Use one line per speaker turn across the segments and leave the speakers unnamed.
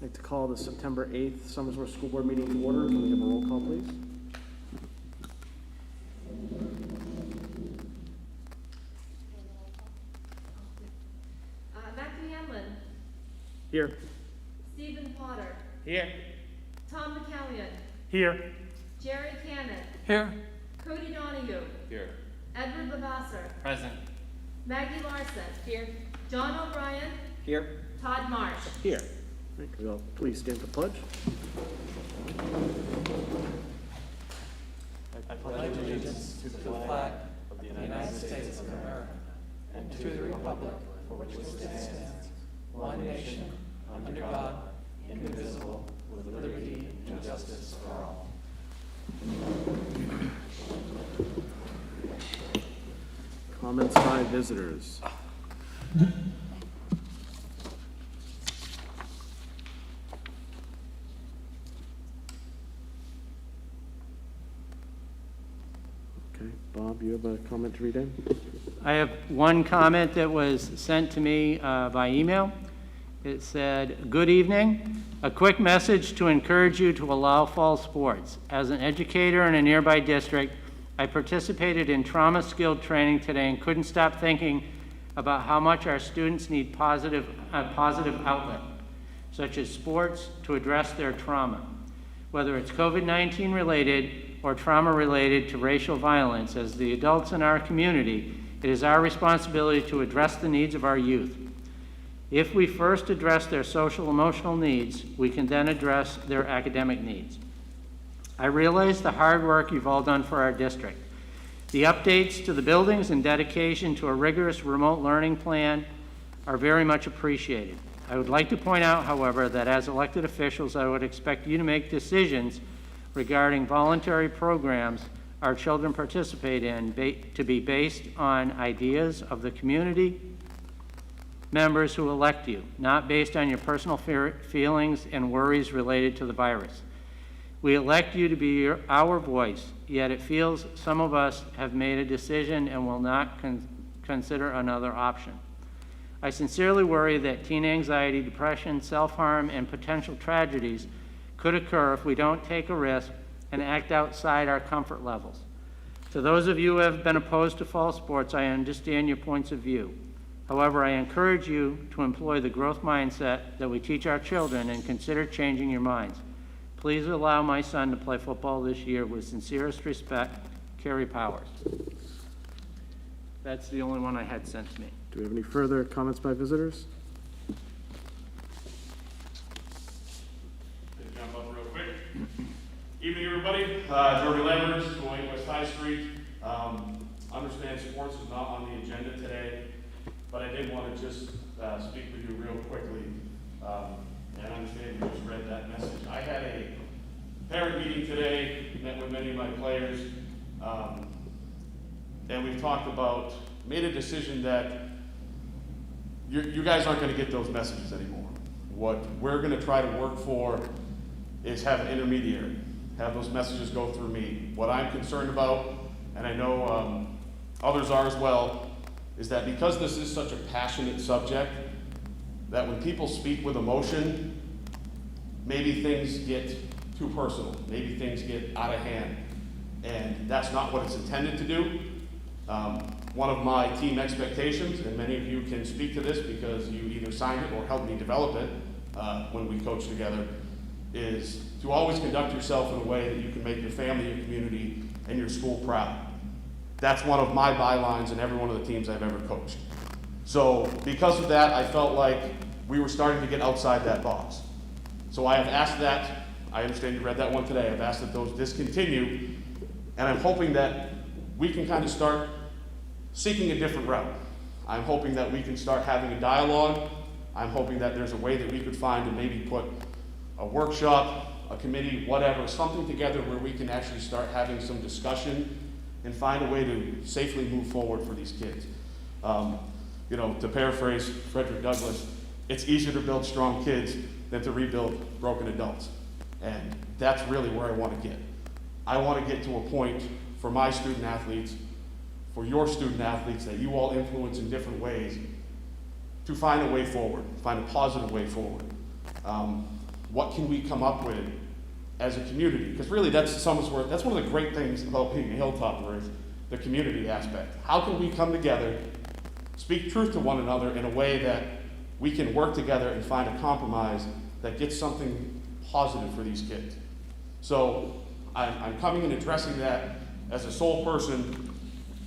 I'd like to call the September 8th Somersworth School Board meeting to order. Can we have a roll call, please?
Matthew Hanlon.
Here.
Stephen Potter.
Here.
Tom McCallion.
Here.
Jerry Cannon.
Here.
Cody Donahue.
Here.
Edward Lavasser.
Present.
Maggie Larson. Here. John O'Brien.
Here.
Todd Marsh.
Here. All right, can we all please stand for pledge?
I pledge allegiance to the flag of the United States of America and to the republic for which it stands, one nation, under God, indivisible, with liberty and justice for all.
Comments by visitors. Okay, Bob, you have a comment to read in?
I have one comment that was sent to me by email. It said, "Good evening. A quick message to encourage you to allow fall sports. As an educator in a nearby district, I participated in trauma skilled training today and couldn't stop thinking about how much our students need a positive outlet, such as sports, to address their trauma. Whether it's COVID-19 related or trauma related to racial violence, as the adults in our community, it is our responsibility to address the needs of our youth. If we first address their social emotional needs, we can then address their academic needs. I realize the hard work you've all done for our district. The updates to the buildings and dedication to a rigorous remote learning plan are very much appreciated. I would like to point out, however, that as elected officials, I would expect you to make decisions regarding voluntary programs our children participate in to be based on ideas of the community members who elect you, not based on your personal feelings and worries related to the virus. We elect you to be our voice, yet it feels some of us have made a decision and will not consider another option. I sincerely worry that teen anxiety, depression, self-harm, and potential tragedies could occur if we don't take a risk and act outside our comfort levels. To those of you who have been opposed to fall sports, I understand your points of view. However, I encourage you to employ the growth mindset that we teach our children and consider changing your minds. Please allow my son to play football this year. With sincerest respect, Kerry Powers." That's the only one I had sent to me.
Do we have any further comments by visitors?
Jump up real quick. Evening, everybody. Jordy Lambert, 208 West High Street. Understand sports is not on the agenda today, but I did want to just speak with you real quickly. And I understand you just read that message. I had a parent meeting today, met with many of my players, and we've talked about, made a decision that you guys aren't going to get those messages anymore. What we're going to try to work for is have an intermediary, have those messages go through me. What I'm concerned about, and I know others are as well, is that because this is such a passionate subject, that when people speak with emotion, maybe things get too personal, maybe things get out of hand, and that's not what it's intended to do. One of my team expectations, and many of you can speak to this because you either signed it or helped me develop it when we coached together, is to always conduct yourself in a way that you can make your family, your community, and your school proud. That's one of my bylines in every one of the teams I've ever coached. So because of that, I felt like we were starting to get outside that box. So I have asked that, I understand you read that one today, I've asked that those discontinue, and I'm hoping that we can kind of start seeking a different route. I'm hoping that we can start having a dialogue. I'm hoping that there's a way that we could find to maybe put a workshop, a committee, whatever, something together where we can actually start having some discussion and find a way to safely move forward for these kids. You know, to paraphrase Frederick Douglass, it's easier to build strong kids than to rebuild broken adults. And that's really where I want to get. I want to get to a point for my student athletes, for your student athletes that you all influence in different ways, to find a way forward, find a positive way forward. what can we come up with as a community? Because really that's Somersworth, that's one of the great things about being a Hilltopper is the community aspect. How can we come together, speak truth to one another in a way that we can work together and find a compromise that gets something positive for these kids? So I'm coming and addressing that as a sole person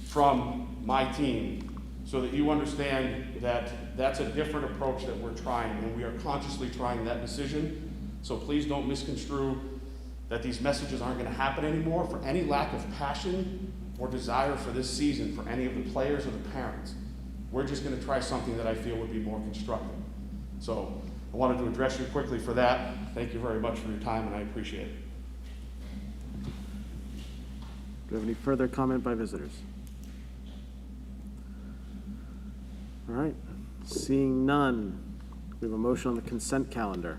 from my team so that you understand that that's a different approach that we're trying, and we are consciously trying that decision. So please don't misconstrue that these messages aren't going to happen anymore for any lack of passion or desire for this season for any of the players or the parents. We're just going to try something that I feel would be more constructive. So I wanted to address you quickly for that. Thank you very much for your time, and I appreciate it.
Do we have any further comment by visitors? All right, seeing none, we have a motion on the consent calendar.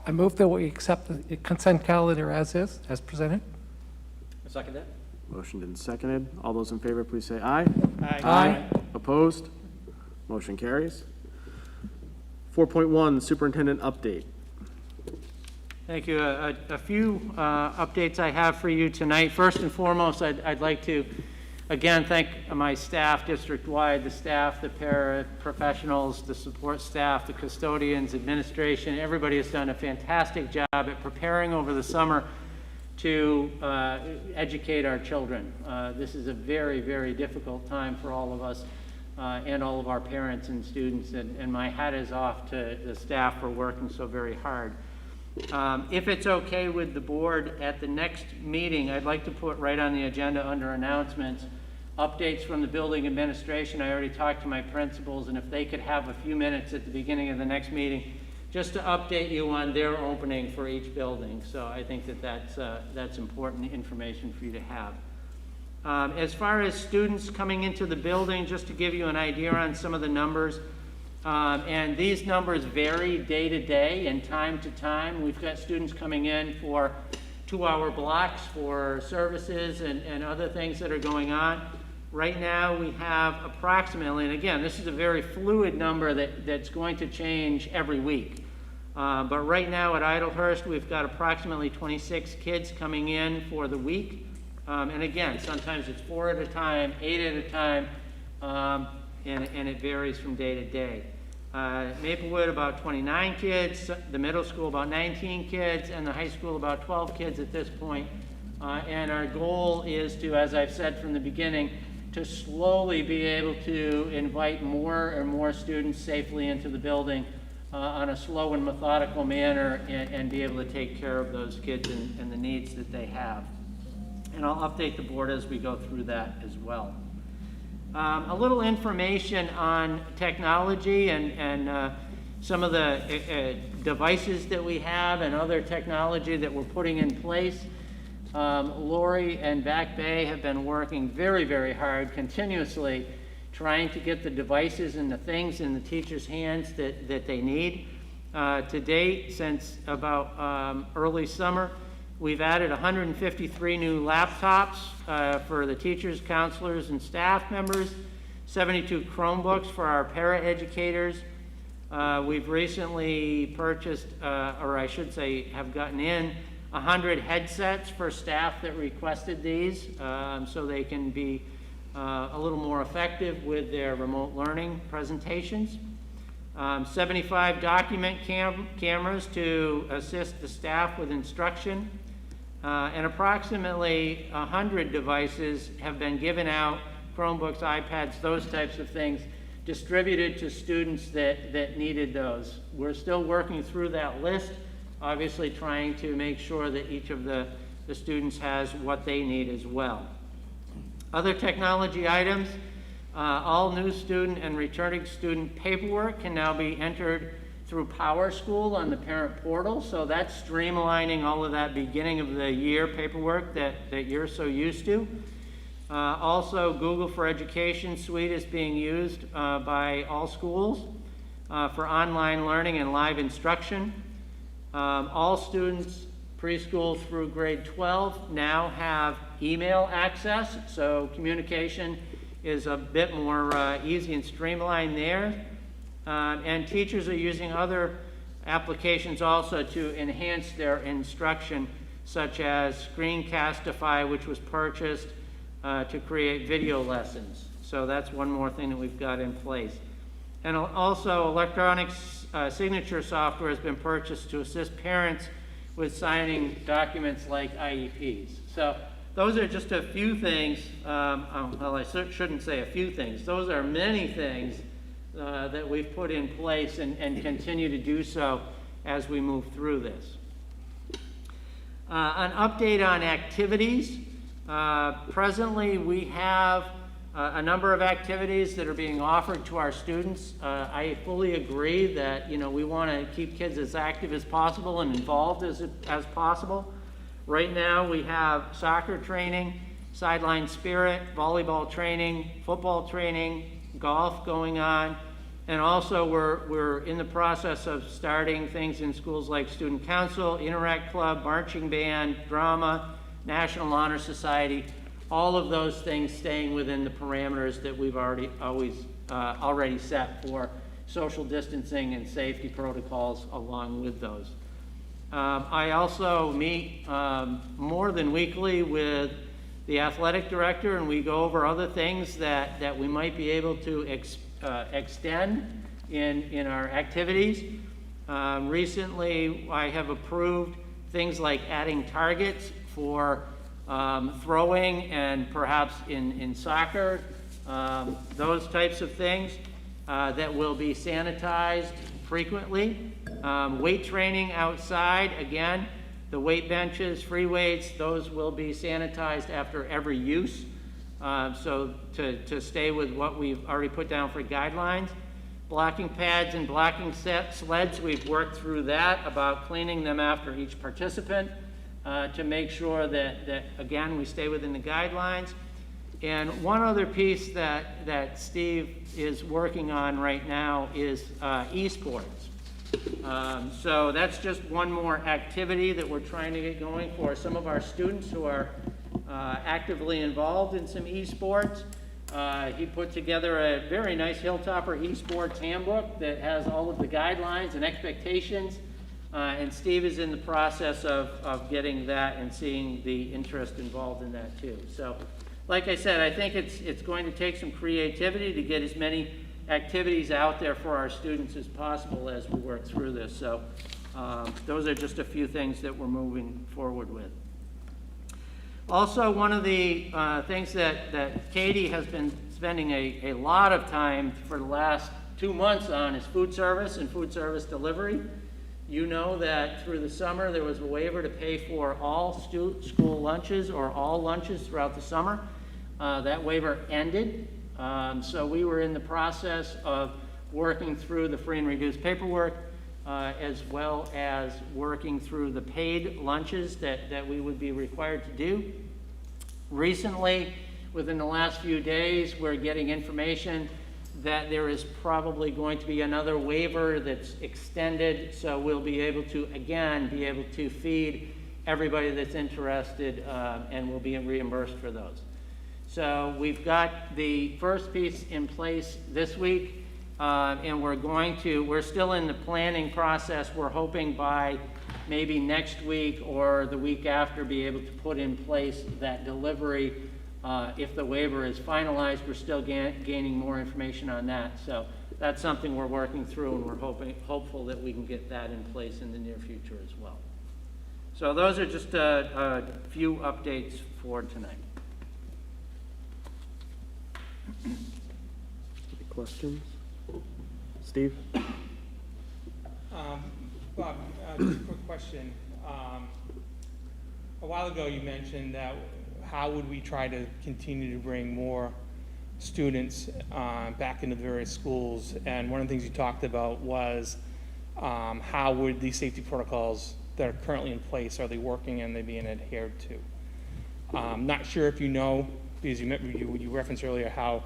I move that we accept the consent calendar as is, as presented.
I second that.
Motioned and seconded. All those in favor, please say aye.
Aye.
Opposed? Motion carries. 4.1, superintendent update.
Thank you. A few updates I have for you tonight. First and foremost, I'd like to, again, thank my staff district-wide, the staff, the paraprofessionals, the support staff, the custodians, administration. Everybody has done a fantastic job at preparing over the summer to educate our children. This is a very, very difficult time for all of us and all of our parents and students, and my hat is off to the staff for working so very hard. If it's okay with the board, at the next meeting, I'd like to put right on the agenda under announcements, updates from the building administration. I already talked to my principals, and if they could have a few minutes at the beginning of the next meeting just to update you on their opening for each building. So I think that's important information for you to have. As far as students coming into the building, just to give you an idea on some of the numbers, and these numbers vary day to day and time to time. We've got students coming in for 2-hour blocks for services and other things that are going on. Right now we have approximately, and again, this is a very fluid number that's going to change every week. But right now at Idlehurst, we've got approximately 26 kids coming in for the week. And again, sometimes it's 4 at a time, 8 at a time, and it varies from day to day. Maplewood, about 29 kids, the middle school, about 19 kids, and the high school, about 12 kids at this point. And our goal is to, as I've said from the beginning, to slowly be able to invite more and more students safely into the building on a slow and methodical manner and be able to take care of those kids and the needs that they have. And I'll update the board as we go through that as well. A little information on technology and some of the devices that we have and other technology that we're putting in place. Lori and Back Bay have been working very, very hard, continuously, trying to get the devices and the things in the teachers' hands that they need. To date, since about early summer, we've added 153 new laptops for the teachers, counselors, and staff members, 72 Chromebooks for our para-educators. We've recently purchased, or I should say have gotten in, 100 headsets for staff that requested these so they can be a little more effective with their remote learning presentations. 75 document cameras to assist the staff with instruction. And approximately 100 devices have been given out, Chromebooks, iPads, those types of things, distributed to students that needed those. We're still working through that list, obviously trying to make sure that each of the students has what they need as well. Other technology items, all new student and returning student paperwork can now be entered through PowerSchool on the parent portal, so that's streamlining all of that beginning of the year paperwork that you're so used to. Also, Google for Education Suite is being used by all schools for online learning and live instruction. All students preschool through grade 12 now have email access, so communication is a bit more easy and streamlined there. And teachers are using other applications also to enhance their instruction, such as Screencastify, which was purchased to create video lessons. So that's one more thing that we've got in place. And also, electronic signature software has been purchased to assist parents with signing documents like IEPs. So those are just a few things. Well, I shouldn't say a few things. Those are many things that we've put in place and continue to do so as we move through this. An update on activities. Presently, we have a number of activities that are being offered to our students. I fully agree that we want to keep kids as active as possible and involved as possible. Right now, we have soccer training, sideline spirit, volleyball training, football training, golf going on, and also we're in the process of starting things in schools like Student Council, Interact Club, Marching Band, Drama, National Honor Society, all of those things staying within the parameters that we've already set for social distancing and safety protocols along with those. I also meet more than weekly with the athletic director, and we go over other things that we might be able to extend in our activities. Recently, I have approved things like adding targets for throwing and perhaps in soccer, those types of things that will be sanitized frequently. Weight training outside, again, the weight benches, free weights, those will be sanitized after every use. So to stay with what we've already put down for guidelines. Blocking pads and blocking sleds, we've worked through that about cleaning them after each participant to make sure that again, we stay within the guidelines. And one other piece that Steve is working on right now is esports. So that's just one more activity that we're trying to get going for some of our students who are actively involved in some esports. He put together a very nice Hilltopper esports handbook that has all of the guidelines and expectations, and Steve is in the process of getting that and seeing the interest involved in that too. So, like I said, I think it's going to take some creativity to get as many activities out there for our students as possible as we work through this. So those are just a few things that we're moving forward with. Also, one of the things that Katie has been spending a lot of time for the last 2 months on is food service and food service delivery. You know that through the summer there was a waiver to pay for all school lunches or all lunches throughout the summer. That waiver ended. So we were in the process of working through the free and reduced paperwork as well as working through the paid lunches that we would be required to do. Recently, within the last few days, we're getting information that there is probably going to be another waiver that's extended, so we'll be able to, again, feed everybody that's interested, and we'll be reimbursed for those. So we've got the first piece in place this week, and we're still in the planning process. We're hoping by maybe next week or the week after be able to put in place that delivery. If the waiver is finalized, we're still gaining more information on that. So that's something we're working through, and we're hopeful that we can get that in place in the near future as well. So those are just a few updates for tonight.
Any questions? Steve?
Bob, just a quick question. A while ago you mentioned that how would we try to continue to bring more students back into the various schools, and one of the things you talked about was how would these safety protocols that are currently in place, are they working and are they being adhered to? Not sure if you know, because you referenced earlier how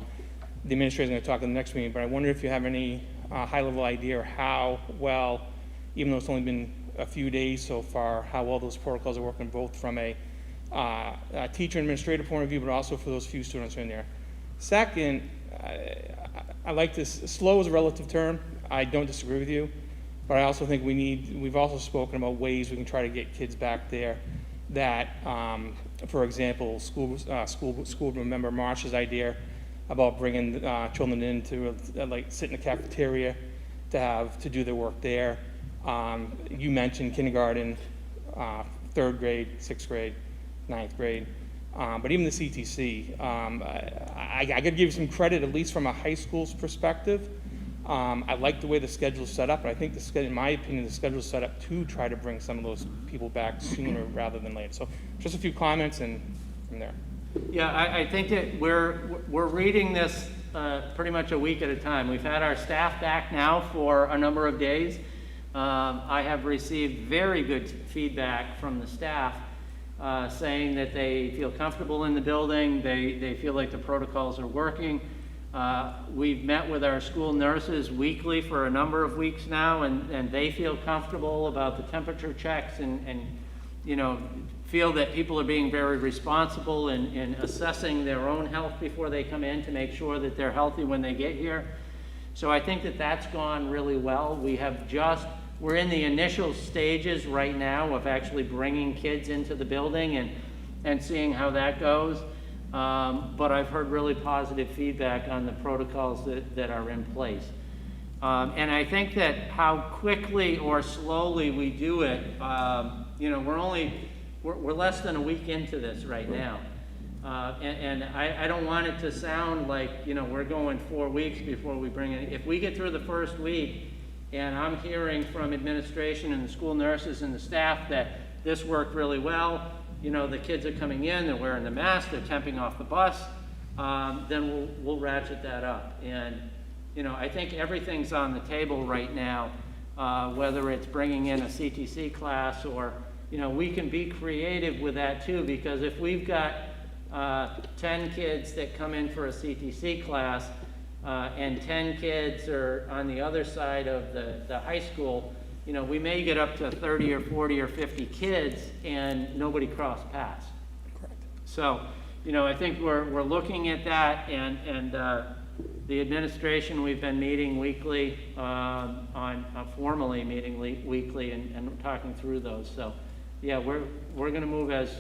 the administrator is going to talk in the next meeting, but I wonder if you have any high-level idea how well, even though it's only been a few days so far, how well those protocols are working, both from a teacher and administrator point of view, but also for those few students who are in there. Second, I like this, slow is a relative term. I don't disagree with you, but I also think we've also spoken about ways we can try to get kids back there that, for example, school board member Marsh's idea about bringing children in to like sit in the cafeteria to do their work there. You mentioned kindergarten, 3rd grade, 6th grade, 9th grade, but even the CTC. I got to give you some credit, at least from a high school's perspective. I like the way the schedule is set up, and I think in my opinion, the schedule is set up to try to bring some of those people back sooner rather than later. So just a few comments and from there.
Yeah, I think that we're reading this pretty much a week at a time. We've had our staff back now for a number of days. I have received very good feedback from the staff saying that they feel comfortable in the building, they feel like the protocols are working. We've met with our school nurses weekly for a number of weeks now, and they feel comfortable about the temperature checks and you know, feel that people are being very responsible in assessing their own health before they come in to make sure that they're healthy when they get here. So I think that that's gone really well. We're in the initial stages right now of actually bringing kids into the building and seeing how that goes. But I've heard really positive feedback on the protocols that are in place. And I think that how quickly or slowly we do it, you know, we're less than a week into this right now. And I don't want it to sound like, you know, we're going 4 weeks before we bring it. If we get through the first week and I'm hearing from administration and the school nurses and the staff that this worked really well, you know, the kids are coming in, they're wearing the mask, they're temping off the bus, then we'll ratchet that up. And, you know, I think everything's on the table right now, whether it's bringing in a CTC class or, you know, we can be creative with that too, because if we've got 10 kids that come in for a CTC class and 10 kids are on the other side of the high school, you know, we may get up to 30 or 40 or 50 kids and nobody cross paths.
Correct.
So, you know, I think we're looking at that, and the administration, we've been meeting weekly, formally meeting weekly and talking through those. So, yeah, we're going to move as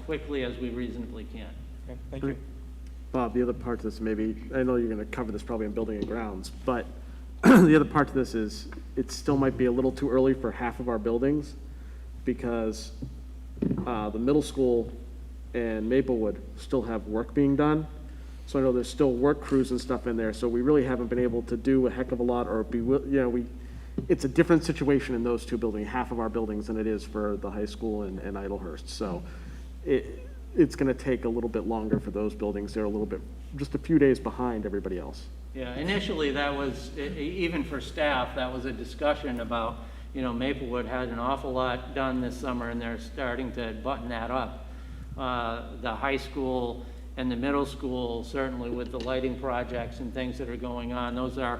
quickly as we reasonably can.
Okay, thank you.
Bob, the other part to this, maybe, I know you're going to cover this probably in building and grounds, but the other part to this is it still might be a little too early for half of our buildings because the middle school and Maplewood still have work being done. So I know there's still work crews and stuff in there, so we really haven't been able to do a heck of a lot or it's a different situation in those two buildings, half of our buildings, than it is for the high school and Idlehurst. So it's going to take a little bit longer for those buildings. They're a little bit, just a few days behind everybody else.
Yeah, initially that was, even for staff, that was a discussion about, you know, Maplewood had an awful lot done this summer and they're starting to button that up. The high school and the middle school, certainly with the lighting projects and things that are going on, those are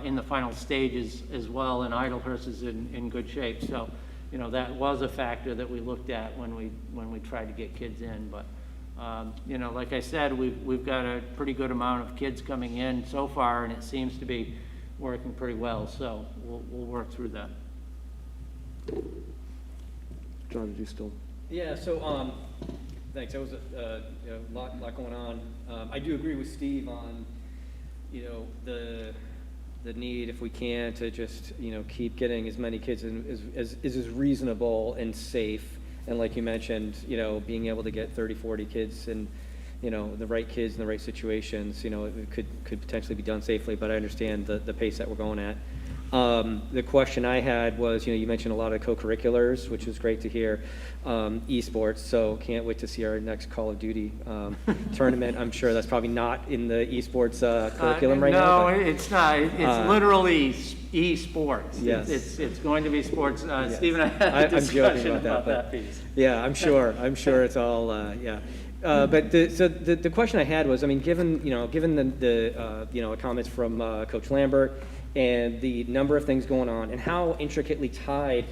in the final stages as well, and Idlehurst is in good shape. So, you know, that was a factor that we looked at when we tried to get kids in. But, you know, like I said, we've got a pretty good amount of kids coming in so far, and it seems to be working pretty well. So we'll work through that.
John, did you still?
Yeah, so, thanks. That was a lot going on. I do agree with Steve on, you know, the need, if we can, to just, you know, keep getting as many kids as reasonable and safe. And like you mentioned, you know, being able to get 30, 40 kids and, you know, the right kids in the right situations, you know, it could potentially be done safely, but I understand the pace that we're going at. The question I had was, you know, you mentioned a lot of co-curriculars, which is great to hear, esports, so can't wait to see our next Call of Duty tournament. I'm sure that's probably not in the esports curriculum right now.
No, it's not. It's literally esports.
Yes.
It's going to be sports.
Yes.
Steve and I had a discussion about
but
that piece.
Yeah, I'm sure it's all, yeah. But the question I had was, I mean, given the comments from Coach Lambert and the number of things going on and how intricately tied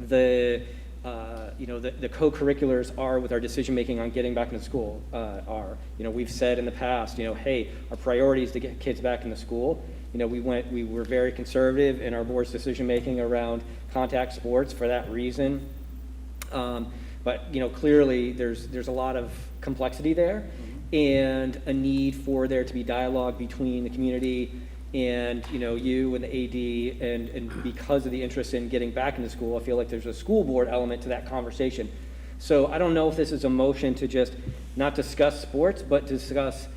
the the co-curriculars are with our decision-making on getting back into school are. We've said in the past, hey, our priority is to get kids back into school. We were very conservative in our board's decision-making around contact sports for that reason. But clearly there's a lot of complexity there and a need for there to be dialogue between the community and you and the AD, and because of the interest in getting back into school, I feel like there's a school board element to that conversation. So I don't know if this is a motion to just not discuss sports, but discuss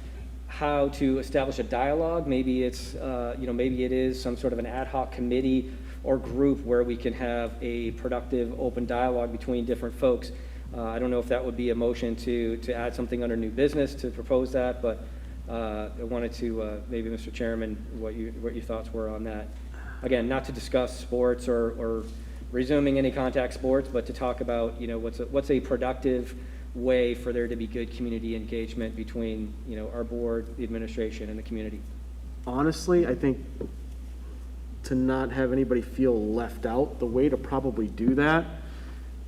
how to establish a dialogue. Maybe it's maybe it is some sort of an ad hoc committee or group where we can have a productive, open dialogue between different folks. I don't know if that would be a motion to add something under new business to propose that, but I wanted to, maybe Mr. Chairman, what your thoughts were on that. Again, not to discuss sports or resuming any contact sports, but to talk about, what's a productive way for there to be good community engagement between, our board, the administration, and the community.
Honestly, I think to not have anybody feel left out, the way to probably do that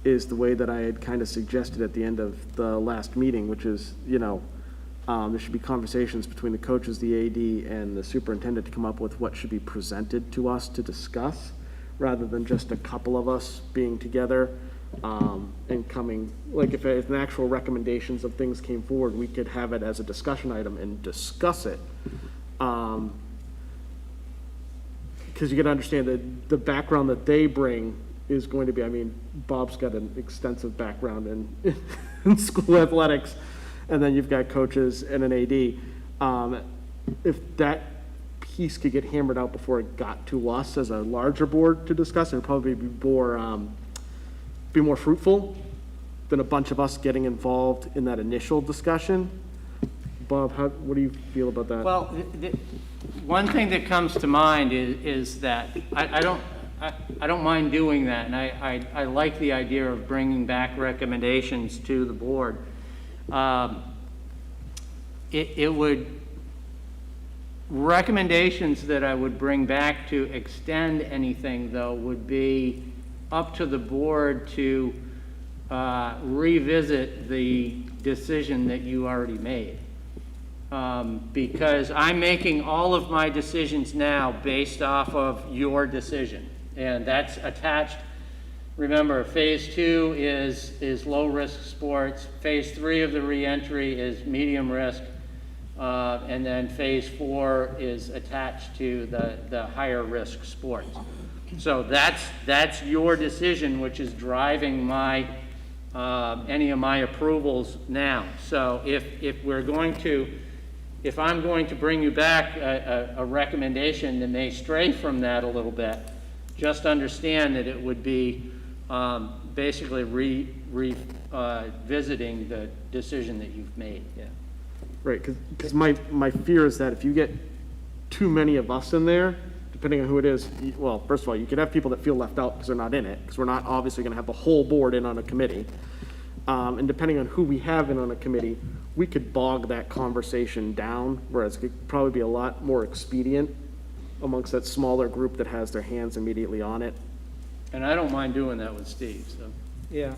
is the way that I had kind of suggested at the end of the last meeting, which is, there should be conversations between the coaches, the AD, and the superintendent to come up with what should be presented to us to discuss, rather than just a couple of us being together and coming, like if an actual recommendations of things came forward, we could have it as a discussion item and discuss it. Because you got to understand that the background that they bring is going to be, Bob's got an extensive background in school athletics, and then you've got coaches and an AD. If that piece could get hammered out before it got to us as a larger board to discuss, it would probably be more fruitful than a bunch of us getting involved in that initial discussion. Bob, what do you feel about that?
Well, one thing that comes to mind is that I don't mind doing that, and I like the idea of bringing back recommendations to the board. Recommendations that I would bring back to extend anything, though, would be up to the board to revisit the decision that you already made. Because I'm making all of my decisions now based off of your decision, and that's attached. Remember, phase 2 is low-risk sports. Phase 3 of the reentry is medium risk. And then phase 4 is attached to the higher risk sports. So that's your decision, which is driving my any of my approvals now. So if I'm going to bring you back a recommendation that may stray from that a little bit, just understand that it would be basically revisiting the decision that you've made.
Yeah.
Right, because my fear is that if you get too many of us in there, depending on who it is, well, first of all, you could have people that feel left out because they're not in it, because we're not obviously going to have the whole board in on a committee. And depending on who we have in on a committee, we could bog that conversation down, whereas it could probably be a lot more expedient amongst that smaller group that has their hands immediately on it.
And I don't mind doing that with Steve, so.
Yeah.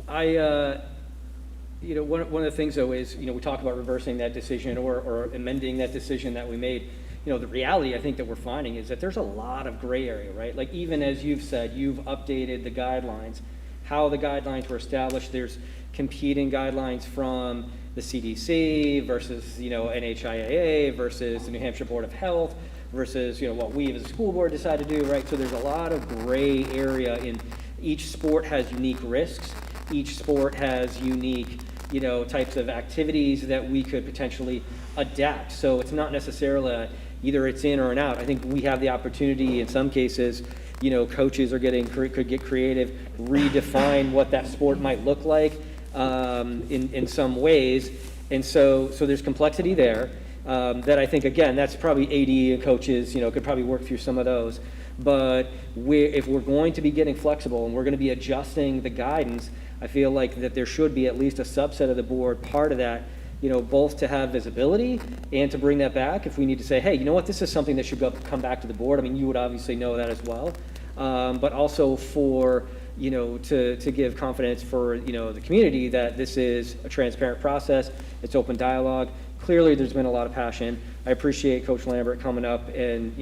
One of the things, though, is, we talk about reversing that decision or amending that decision that we made. The reality I think that we're finding is that there's a lot of gray area, right? Like, even as you've said, you've updated the guidelines, how the guidelines were established. There's competing guidelines from the CTC versus, NHIAA versus the New Hampshire Board of Health versus, what we as a school board decide to do, right? So there's a lot of gray area in each sport has unique risks. Each sport has unique, types of activities that we could potentially adapt. So it's not necessarily either it's in or an out. I think we have the opportunity in some cases, coaches are could get creative, redefine what that sport might look like in some ways. And so there's complexity there that I think, again, that's probably AD and coaches, could probably work through some of those. But if we're going to be getting flexible and we're going to be adjusting the guidance, I feel like that there should be at least a subset of the board part of that, both to have visibility and to bring that back if we need to say, hey, you know what, this is something that should come back to the board. I mean, you would obviously know that as well. but also for, you know, to give confidence for, you know, the community that this is a transparent process, it's open dialogue. Clearly, there's been a lot of passion. I appreciate Coach Lambert coming up and,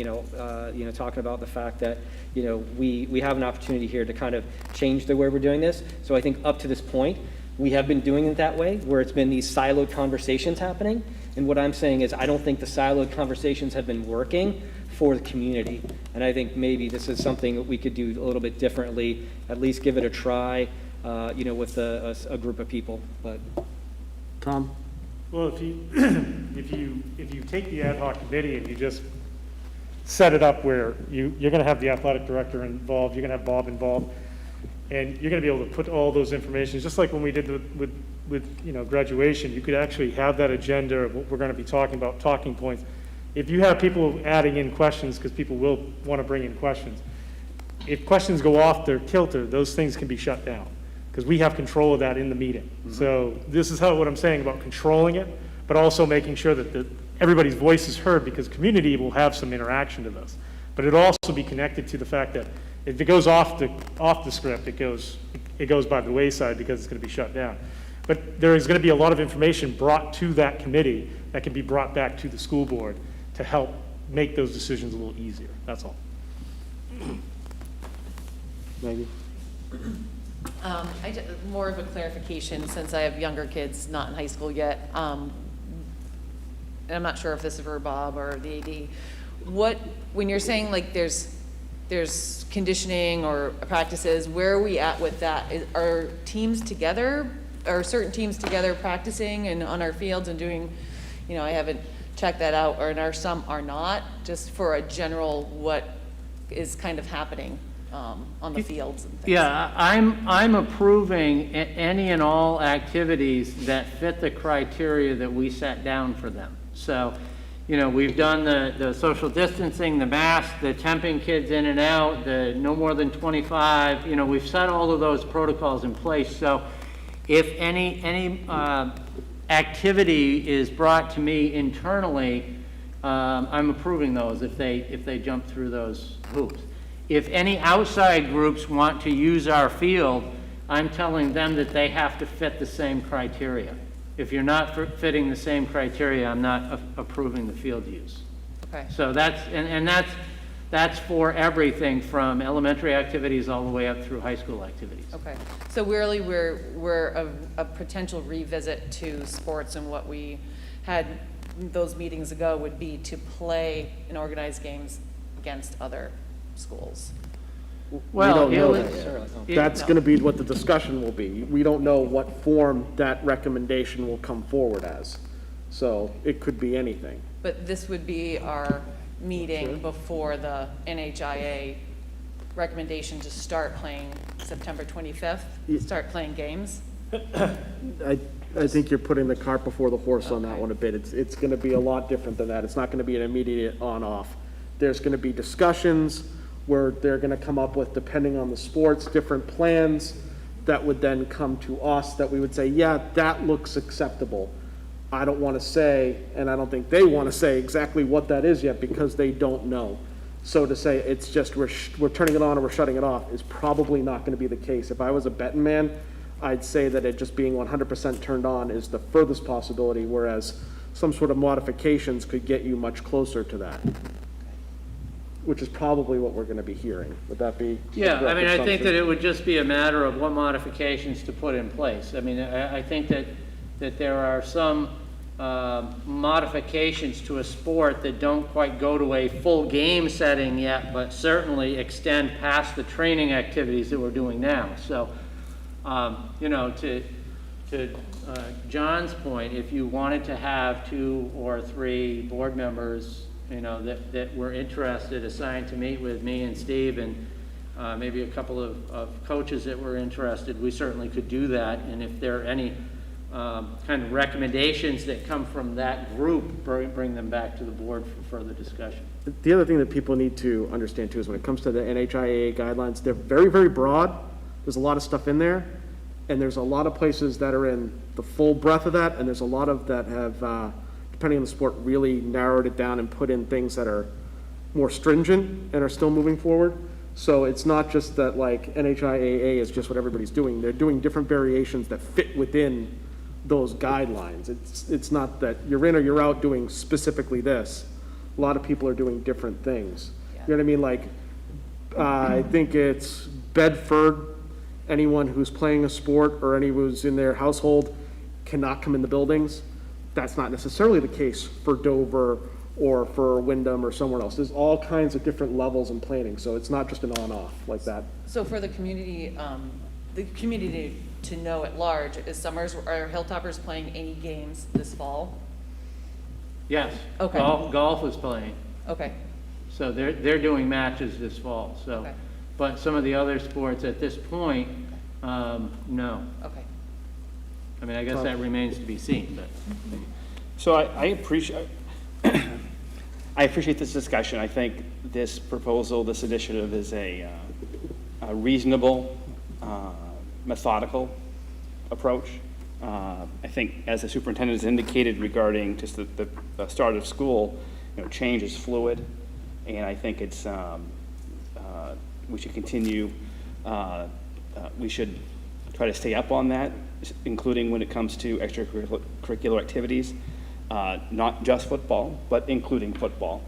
talking about the fact that, you know, we have an opportunity here to kind of change the way we're doing this. So I think up to this point, we have been doing it that way, where it's been these siloed conversations happening. And what I'm saying is I don't think the siloed conversations have been working for the community. And I think maybe this is something that we could do a little bit differently, at least give it a try, with a group of people. But
Tom?
Well, if you, if you take the ad hoc committee and you just set it up where you're gonna have the athletic director involved, you're gonna have Bob involved, and you're gonna be able to put all those information, just like when we did with graduation, you could actually have that agenda of what we're gonna be talking about, talking points. If you have people adding in questions, because people will wanna bring in questions, if questions go off their kilter, those things can be shut down, because we have control of that in the meeting. So this is what I'm saying about controlling it, but also making sure that everybody's voice is heard, because community will have some interaction to this. But it'll also be connected to the fact that if it goes off the script, it goes by the wayside because it's going to be shut down. But there is going to be a lot of information brought to that committee that can be brought back to the school board to help make those decisions a little easier. That's all.
Maggie?
More of a clarification, since I have younger kids not in high school yet. And I'm not sure if this is for Bob or the AD. When you're saying like there's conditioning or practices, where are we at with that? Are teams together? Are certain teams together practicing and on our fields and doing, I haven't checked that out, or some are not, just for a general what is kind of happening on the fields and things.
Yeah, I'm approving any and all activities that fit the criteria that we set down for them. So, we've done the social distancing, the mask, the temping kids in and out, the no more than 25, we've set all of those protocols in place. So if any activity is brought to me internally, I'm approving those if they jump through those hoops. If any outside groups want to use our field, I'm telling them that they have to fit the same criteria. If you're not fitting the same criteria, I'm not approving the field use.
Okay.
So that's for everything from elementary activities all the way up through high school activities.
Okay. So really, we're a potential revisit to sports, and what we had those meetings ago would be to play and organize games against other schools.
Well,
don't know
it
that
was-
yet. That's going to be what the discussion will be. We don't know what form that recommendation will come forward as. So it could be anything.
But this would be our meeting before the NHIA recommendation to start playing September 25th, start playing games.
I think you're putting the cart before the horse on that one a bit. It's going to be a lot different than that. It's not going to be an immediate on-off. There's going to be discussions where they're going to come up with, depending on the sports, different plans that would then come to us that we would say, yeah, that looks acceptable. I don't want to say, and I don't think they want to say exactly what that is yet because they don't know. So to say it's just we're turning it on or we're shutting it off is probably not going to be the case. If I was a betting man, I'd say that it just being 100% turned on is the furthest possibility, whereas some sort of modifications could get you much closer to that, which is probably what we're going to be hearing. Would that be?
Yeah,
a correct
I think
assumption?
that it would just be a matter of what modifications to put in place. I mean, I think that there are some modifications to a sport that don't quite go to a full game setting yet, but certainly extend past the training activities that we're doing now. So, to John's point, if you wanted to have 2 or 3 board members, that were interested, assigned to meet with me and Steve, and maybe a couple of coaches that were interested, we certainly could do that. And if there are any kind of recommendations that come from that group, bring them back to the board for further discussion.
The other thing that people need to understand too is when it comes to the NHIAA guidelines, they're very, very broad. There's a lot of stuff in there, and there's a lot of places that are in the full breadth of that, and there's a lot of that have, depending on the sport, really narrowed it down and put in things that are more stringent and are still moving forward. So it's not just that like NHIAA is just what everybody's doing. They're doing different variations that fit within those guidelines. It's not that you're in or you're out doing specifically this. A lot of people are doing different things. You know what I mean? Like, I think it's Bedford, anyone who's playing a sport or anyone who's in their household cannot come in the buildings. That's not necessarily the case for Dover or for Wyndham or somewhere else. There's all kinds of different levels in planning, so it's not just an on-off like that.
So for the community to know at large, are Hilltoppers playing any games this fall?
Yes.
Okay.
Golf is playing.
Okay,
So they're doing matches this fall, so.
Okay.
But some of the other sports at this point, no.
okay.
I mean, I guess that remains to be seen, but.
So I appreciate, I appreciate this discussion. I think this proposal, this initiative is a reasonable, methodical approach. I think, as the superintendent has indicated regarding just the start of school, change is fluid, and I think it's we should continue. We should try to stay up on that, including when it comes to extracurricular activities, not just football, but including football.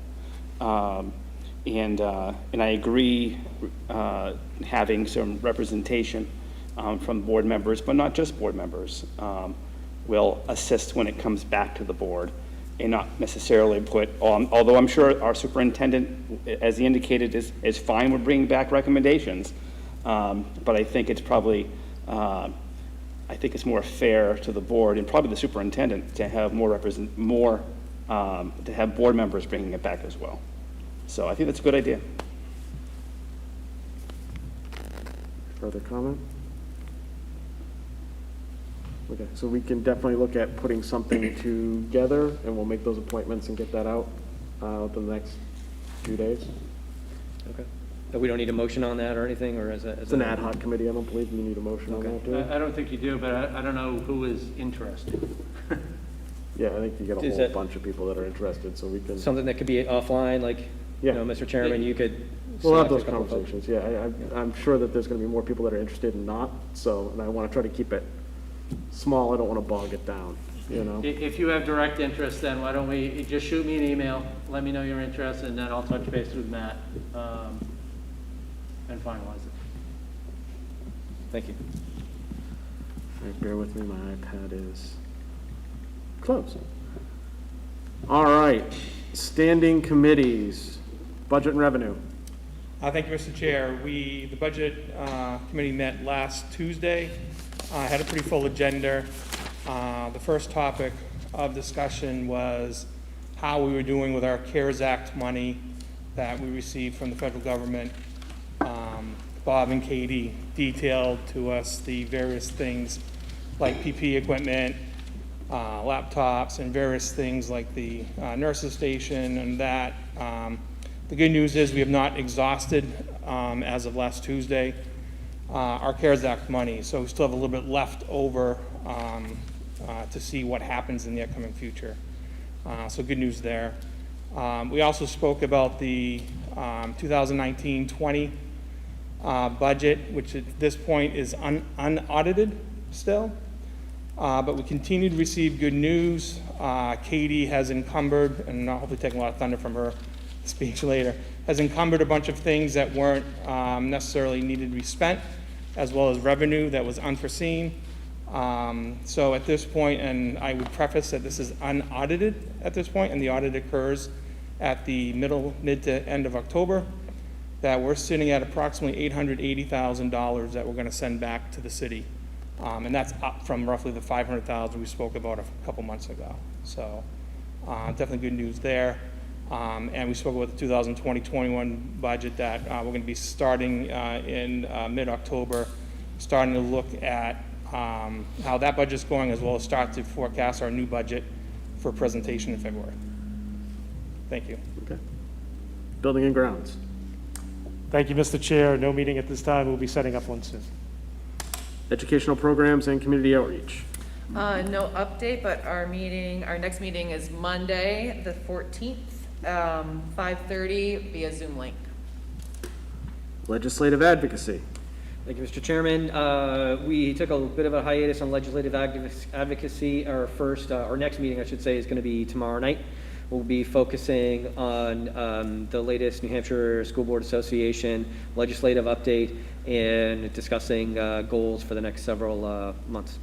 And I agree having some representation from board members, but not just board members, will assist when it comes back to the board and not necessarily put on, although I'm sure our superintendent, as he indicated, is fine with bringing back recommendations. But I think it's probably, I think it's more fair to the board and probably the superintendent to have to have board members bringing it back as well. So I think that's a good idea.
Further comment? Okay, so we can definitely look at putting something together, and we'll make those appointments and get that out within the next few days.
Okay. But we don't need a motion on that or anything, or
It's an ad hoc committee. I don't believe you need a motion on that, do you?
I don't think you do, but I don't know who is interested.
Yeah, I think you get a
Is
whole
that-
bunch of people that are interested, so we can.
Something that could be offline, like, Mr. Chairman, you could.
We'll have
select a
those
couple of folks.
conversations, yeah. I'm sure that there's gonna be more people that are interested and not, so, and I wanna try to keep it small. I don't wanna bog it down,
If you have direct interest, then why don't we, just shoot me an email, let me know you're interested, and then I'll touch base with Matt, and finalize it.
Thank you.
All right, bear with me, my iPad is closed. All right, standing committees, budget and revenue.
Thank you, Mr. Chair. The Budget Committee met last Tuesday, had a pretty full agenda. The first topic of discussion was how we were doing with our CARES Act money that we received from the federal government. Bob and Katie detailed to us the various things like PPE equipment, laptops, and various things like the nurses station and that. The good news is we have not exhausted, as of last Tuesday, our CARES Act money, so we still have a little bit left over to see what happens in the upcoming future. So good news there. We also spoke about the 2019-20 budget, which at this point is unaudited still. But we continue to receive good news. Katie has encumbered, and I'll hopefully taking a lot of thunder from her speech later, has encumbered a bunch of things that weren't necessarily needed to be spent, as well as revenue that was unforeseen. So at this point, and I would preface that this is unaudited at this point, and the audit occurs at the mid to end of October, that we're sitting at approximately $880,000 that we're going to send back to the city. And that's up from roughly the $500,000 we spoke about a couple months ago. So definitely good news there. And we spoke about the 2020-21 budget that we're going to be starting in mid-October, starting to look at how that budget's going, as well as start to forecast our new budget for presentation in February. Thank you.
Okay. Building and grounds.
Thank you, Mr. Chair. No meeting at this time. We'll be setting up one soon.
Educational programs and community outreach.
No update, but our next meeting is Monday, the 14th, 5:30 via Zoom link.
Legislative advocacy.
Thank you, Mr. Chairman. We took a bit of a hiatus on legislative advocacy. Our next meeting, I should say, is going to be tomorrow night. We'll be focusing on the latest New Hampshire School Board Association legislative update and discussing goals for the next several months.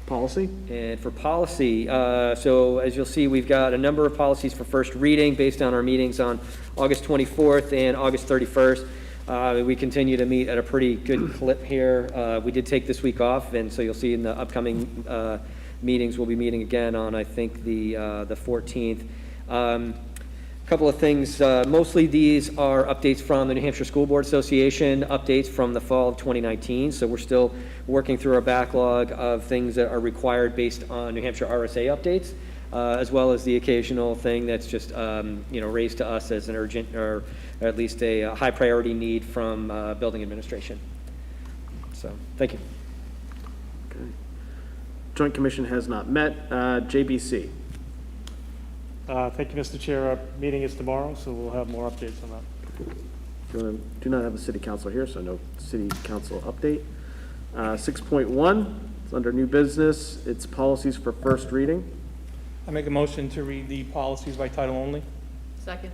Policy?
And for policy, so as you'll see, we've got a number of policies for first reading based on our meetings on August 24th and August 31st. We continue to meet at a pretty good clip here. We did take this week off, and so you'll see in the upcoming meetings, we'll be meeting again on, I think, the 14th. Couple of things, mostly these are updates from the New Hampshire School Board Association, updates from the fall of 2019. So we're still working through our backlog of things that are required based on New Hampshire RSA updates, as well as the occasional thing that's just raised to us as an urgent or at least a high priority need from building administration. So thank you.
Okay. Joint Commission has not met. JBC.
Thank you, Mr. Chair. Our meeting is tomorrow, so we'll have more updates on that.
Do not have a city council here, so no city council update. 6.1, it's under new business. It's policies for first reading.
I make a motion to read the policies by title only.
Second.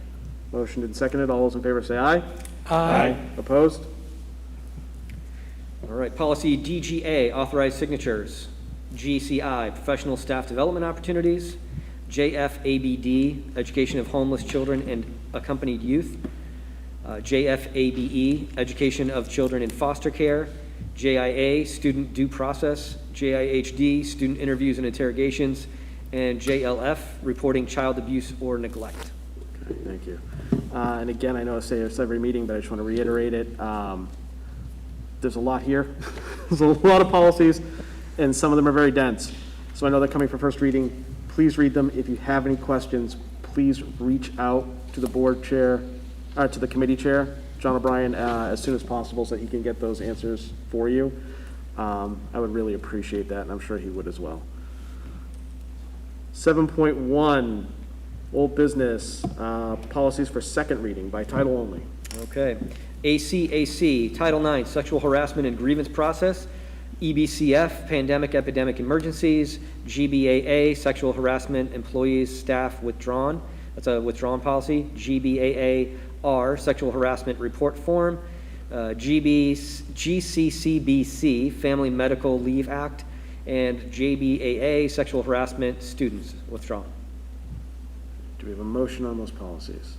Motion and seconded. All those in favor say aye.
Aye.
Opposed?
All right, policy DGA, authorized signatures. GCI, professional staff development opportunities. JFABD, education of homeless children and accompanied youth. JFABE, education of children in foster care. JIA, student due process. JIHD, student interviews and interrogations. And JLF, reporting child abuse or neglect.
Okay, thank you. And again, I know I say this every meeting, but I just want to reiterate it. There's a lot here. There's a lot of policies, and some of them are very dense. So I know they're coming for first reading. Please read them. If you have any questions, please reach out to the board chair, to the committee chair, John O'Brien, as soon as possible so that he can get those answers for you. I would really appreciate that, and I'm sure he would as well. 7.1, old business, policies for second reading by title only.
Okay. ACAC, Title IX, sexual harassment and grievance process. EBCF, pandemic epidemic emergencies. GBAA, sexual harassment, employees, staff withdrawn. That's a withdrawn policy. GBAAR, sexual harassment report form. GCCBC, Family Medical Leave Act. And JBAA, sexual harassment, students withdrawn.
Do we have a motion on those policies?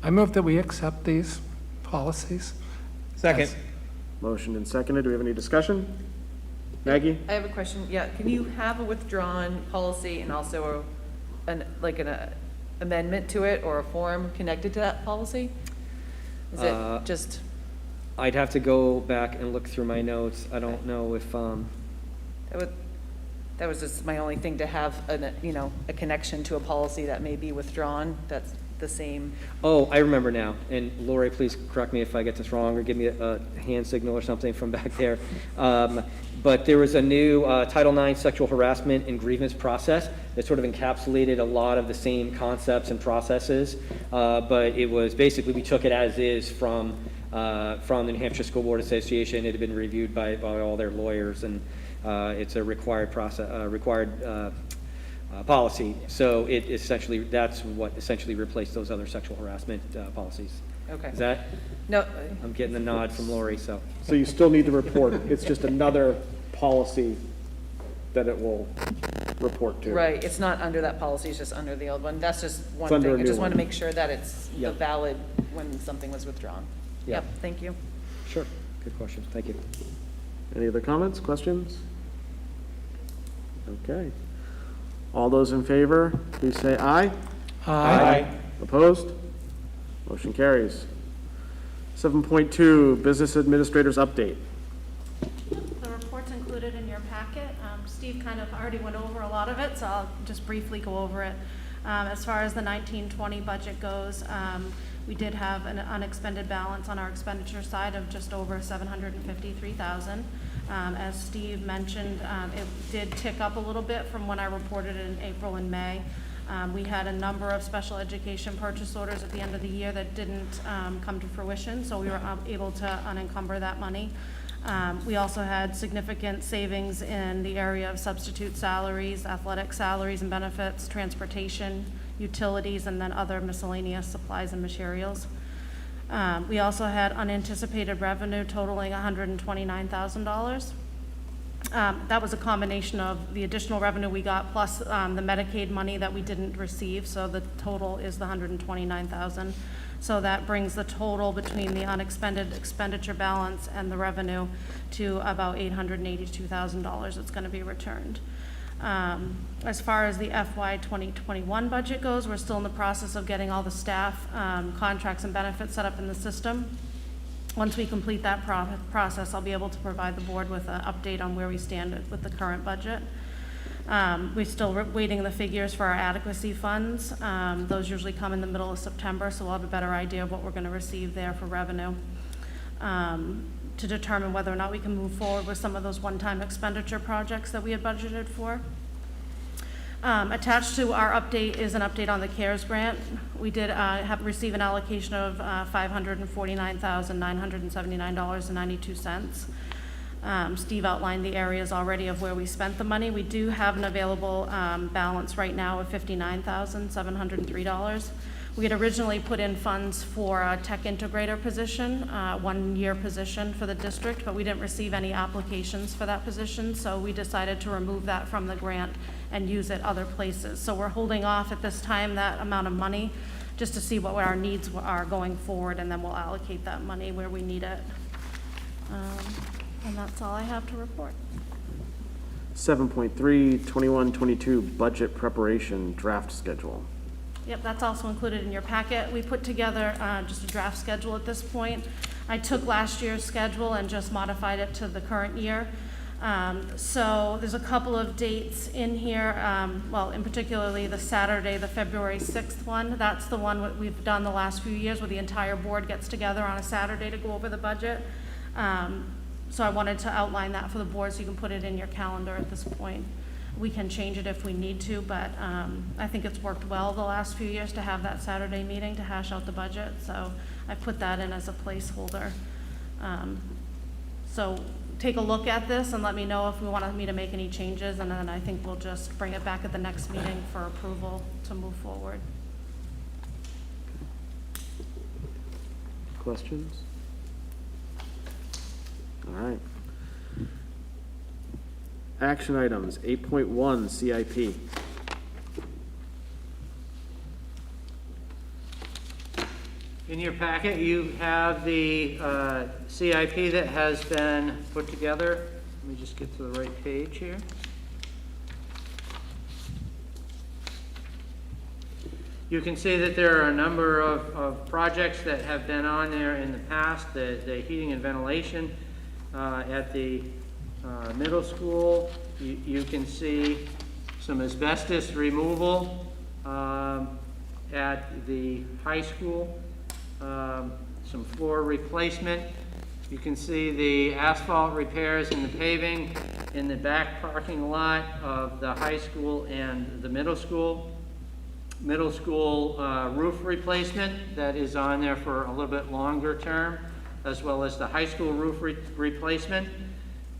I move that we accept these policies.
Second.
Motion and seconded. Do we have any discussion? Maggie?
I have a question. Yeah, can you have a withdrawn policy and also an amendment to it or a form connected to that policy? Is it just?
I'd have to go back and look through my notes. I don't know if,
That was just my only thing, to have a connection to a policy that may be withdrawn. That's the same.
Oh, I remember now. And Lori, please correct me if I get this wrong or give me a hand signal or something from back there. But there was a new Title IX sexual harassment and grievance process that sort of encapsulated a lot of the same concepts and processes. But it was basically, we took it as is from the New Hampshire School Board Association. It had been reviewed by all their lawyers, and it's a required process, policy. So it essentially, that's what essentially replaced those other sexual harassment policies.
Okay.
Is that?
No.
I'm getting the nod from Lori, so.
So you still need the report. It's just another policy that it will report to.
Right, it's not under that policy, it's just under the old one. That's just one
It's under
thing.
a
I
new
just want to
one.
make sure that it's the
Yep.
valid when something was withdrawn.
Yeah.
Yep, thank you.
Sure, good question, thank you.
Any other comments, questions? Okay. All those in favor, please say aye.
Aye.
Opposed? Motion carries. 7.2, Business Administrators Update.
The report's included in your packet. Steve kind of already went over a lot of it, so I'll just briefly go over it. As far as the 1920 budget goes, we did have an unexpended balance on our expenditure side of just over $753,000. As Steve mentioned, it did tick up a little bit from when I reported it in April and May. We had a number of special education purchase orders at the end of the year that didn't come to fruition, so we were able to unencumber that money. We also had significant savings in the area of substitute salaries, athletic salaries and benefits, transportation, utilities, and then other miscellaneous supplies and materials. We also had unanticipated revenue totaling $129,000. That was a combination of the additional revenue we got plus the Medicaid money that we didn't receive, so the total is the $129,000. So that brings the total between the unexpended expenditure balance and the revenue to about $882,000 that's going to be returned. As far as the FY 2021 budget goes, we're still in the process of getting all the staff contracts and benefits set up in the system. Once we complete that process, I'll be able to provide the board with an update on where we stand with the current budget. We're still waiting the figures for our adequacy funds. Those usually come in the middle of September, so we'll have a better idea of what we're going to receive there for revenue to determine whether or not we can move forward with some of those one-time expenditure projects that we had budgeted for. Attached to our update is an update on the CARES grant. We did receive an allocation of $549,979.92. Steve outlined the areas already of where we spent the money. We do have an available balance right now of $59,703. We had originally put in funds for a tech integrator position, 1-year position for the district, but we didn't receive any applications for that position, so we decided to remove that from the grant and use it other places. So we're holding off at this time that amount of money just to see what our needs are going forward, and then we'll allocate that money where we need it. And that's all I have to report.
7.3, 21-22 budget preparation draft schedule.
Yep, that's also included in your packet. We put together just a draft schedule at this point. I took last year's schedule and just modified it to the current year. So there's a couple of dates in here, well, in particularly the Saturday, the February 6th one. That's the one we've done the last few years where the entire board gets together on a Saturday to go over the budget. So I wanted to outline that for the board so you can put it in your calendar at this point. We can change it if we need to, but I think it's worked well the last few years to have that Saturday meeting to hash out the budget. So I put that in as a placeholder. So take a look at this and let me know if we want me to make any changes, and then I think we'll just bring it back at the next meeting for approval to move forward.
Questions? All right. Action items, 8.1 CIP.
In your packet, you have the CIP that has been put together. Let me just get to the right page here. You can see that there are a number of projects that have been on there in the past. The heating and ventilation at the middle school. You can see some asbestos removal at the high school. Some floor replacement. You can see the asphalt repairs and the paving in the back parking lot of the high school and the middle school. Middle school roof replacement that is on there for a little bit longer term, as well as the high school roof replacement.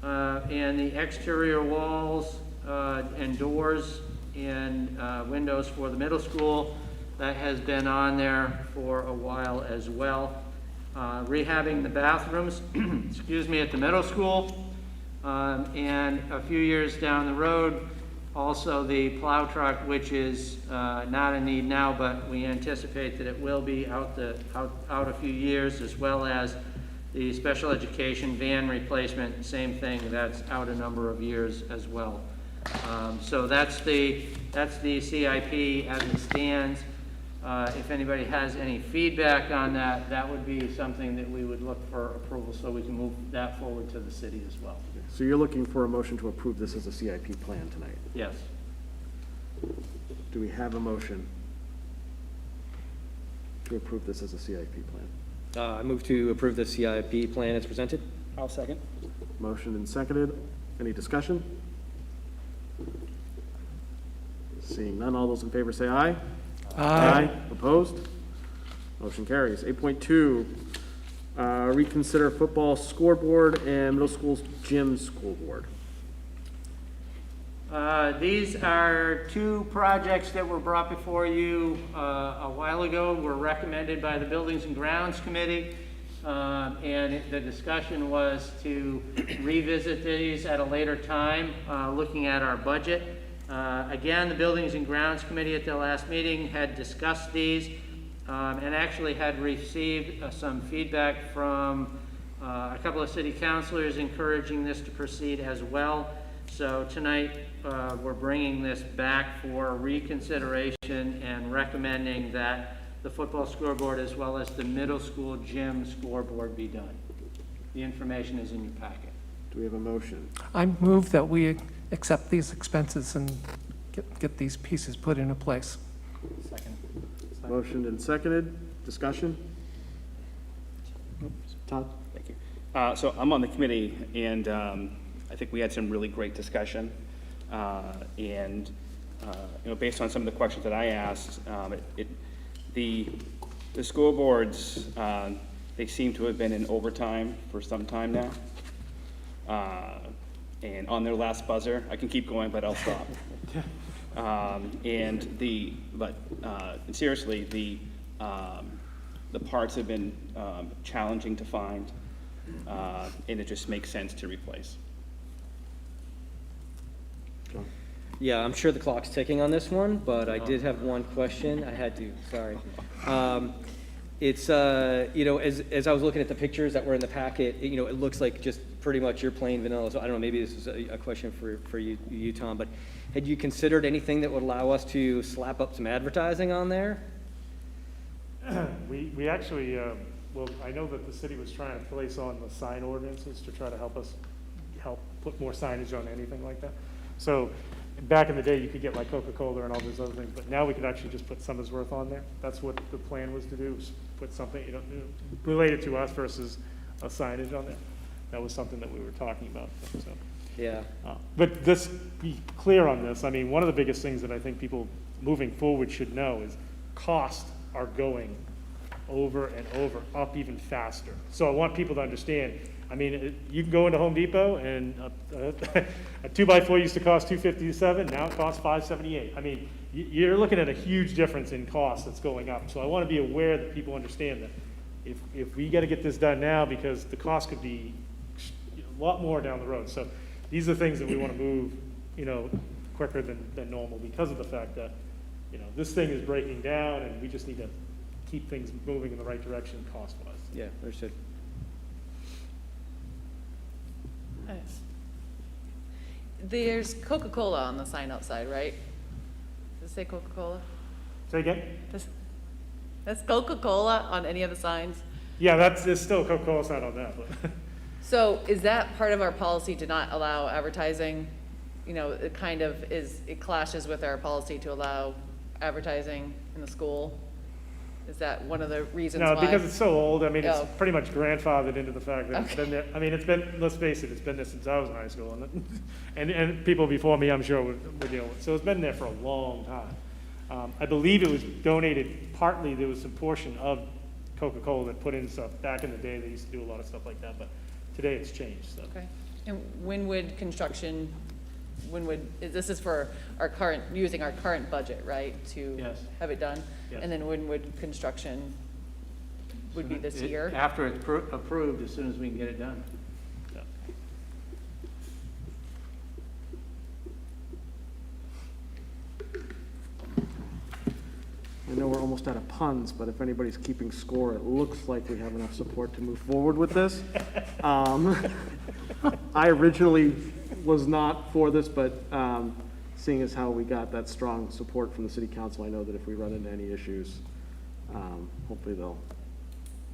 And the exterior walls and doors and windows for the middle school, that has been on there for a while as well. Rehabbing the bathrooms, excuse me, at the middle school. And a few years down the road, also the plow truck, which is not a need now, but we anticipate that it will be out a few years, as well as the special education van replacement, same thing, that's out a number of years as well. So that's the CIP as it stands. If anybody has any feedback on that, that would be something that we would look for approval so we can move that forward to the city as well.
So you're looking for a motion to approve this as a CIP plan tonight?
Yes.
Do we have a motion to approve this as a CIP plan?
I move to approve the CIP plan as presented.
I'll second.
Motion and seconded. Any discussion? Seeing none, all those in favor say aye.
Aye.
Opposed? Motion carries. 8.2, reconsider football scoreboard and middle school's gym scoreboard.
These are two projects that were brought before you a while ago, were recommended by the Buildings and Grounds Committee, and the discussion was to revisit these at a later time, looking at our budget. Again, the Buildings and Grounds Committee at their last meeting had discussed these and actually had received some feedback from a couple of city councilors encouraging this to proceed as well. So tonight, we're bringing this back for reconsideration and recommending that the football scoreboard as well as the middle school gym scoreboard be done. The information is in your packet.
Do we have a motion?
I move that we accept these expenses and get these pieces put into place.
Second.
Motioned and seconded. Discussion? Todd?
Thank you. So I'm on the committee, and I think we had some really great discussion. And based on some of the questions that I asked, the scoreboards, they seem to have been in overtime for some time now. And on their last buzzer, I can keep going, but I'll stop. But seriously, the parts have been challenging to find, and it just makes sense to replace.
Yeah, I'm sure the clock's ticking on this one, but I did have one question. I had to, sorry. It's, as I was looking at the pictures that were in the packet, it looks like just pretty much your plain vanilla. So I don't know, maybe this is a question for you, Tom, but had you considered anything that would allow us to slap up some advertising on there?
We actually, well, I know that the city was trying to place on the sign ordinances to try to help put more signage on anything like that. So back in the day, you could get like Coca-Cola and all those other things, but now we could actually just put Somersworth on there. That's what the plan was to do, was put something, related to us versus a signage on there. That was something that we were talking about, so.
Yeah.
But let's be clear on this. I mean, one of the biggest things that I think people moving forward should know is costs are going over and over, up even faster. So I want people to understand, I mean, you can go into Home Depot and a 2x4 used to cost $257, now it costs $578. I mean, you're looking at a huge difference in cost that's going up. So I want to be aware that people understand that if we got to get this done now, because the cost could be a lot more down the road. So these are things that we want to move, quicker than normal because of the fact that, this thing is breaking down and we just need to keep things moving in the right direction cost-wise.
Yeah, understood.
Nice. There's Coca-Cola on the sign outside, right? Does it say Coca-Cola?
Say again?
That's Coca-Cola on any of the signs?
Yeah, there's still a Coca-Cola sign on that, but.
So is that part of our policy to not allow advertising? It kind of it clashes with our policy to allow advertising in the school? Is that one of the reasons why?
No, because it's so old. I mean, it's
Oh.
pretty much grandfathered into the fact that it's
Okay.
been there. I mean, it's been, let's face it, it's been there since I was in high school. And people before me, I'm sure, would deal with it. So it's been there for a long time. I believe it was donated, partly there was some portion of Coca-Cola that put in stuff. Back in the day, they used to do a lot of stuff like that, but today it's changed, so.
Okay. And this is for using our current budget, right? To
Yes.
have it done?
Yes.
And then when would construction would be this year?
After it's approved, as soon as we can get it done.
Yeah.
I know we're almost out of puns, but if anybody's keeping score, it looks like we have enough support to move forward with this. I originally was not for this, but seeing as how we got that strong support from the city council, I know that if we run into any issues, hopefully they'll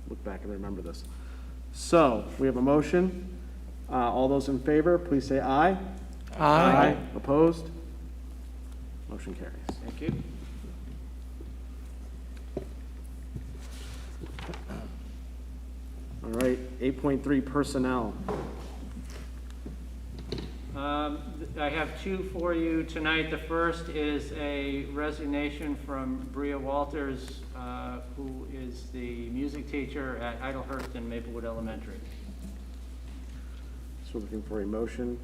look back and remember this. So, we have a motion. All those in favor, please say aye.
Aye.
Opposed? Motion carries.
Thank you.
All right, 8.3 personnel.
I have two for you tonight. The first is a resignation from Bria Walters, who is the music teacher at Idlehurst and Maplewood Elementary.
So looking for a motion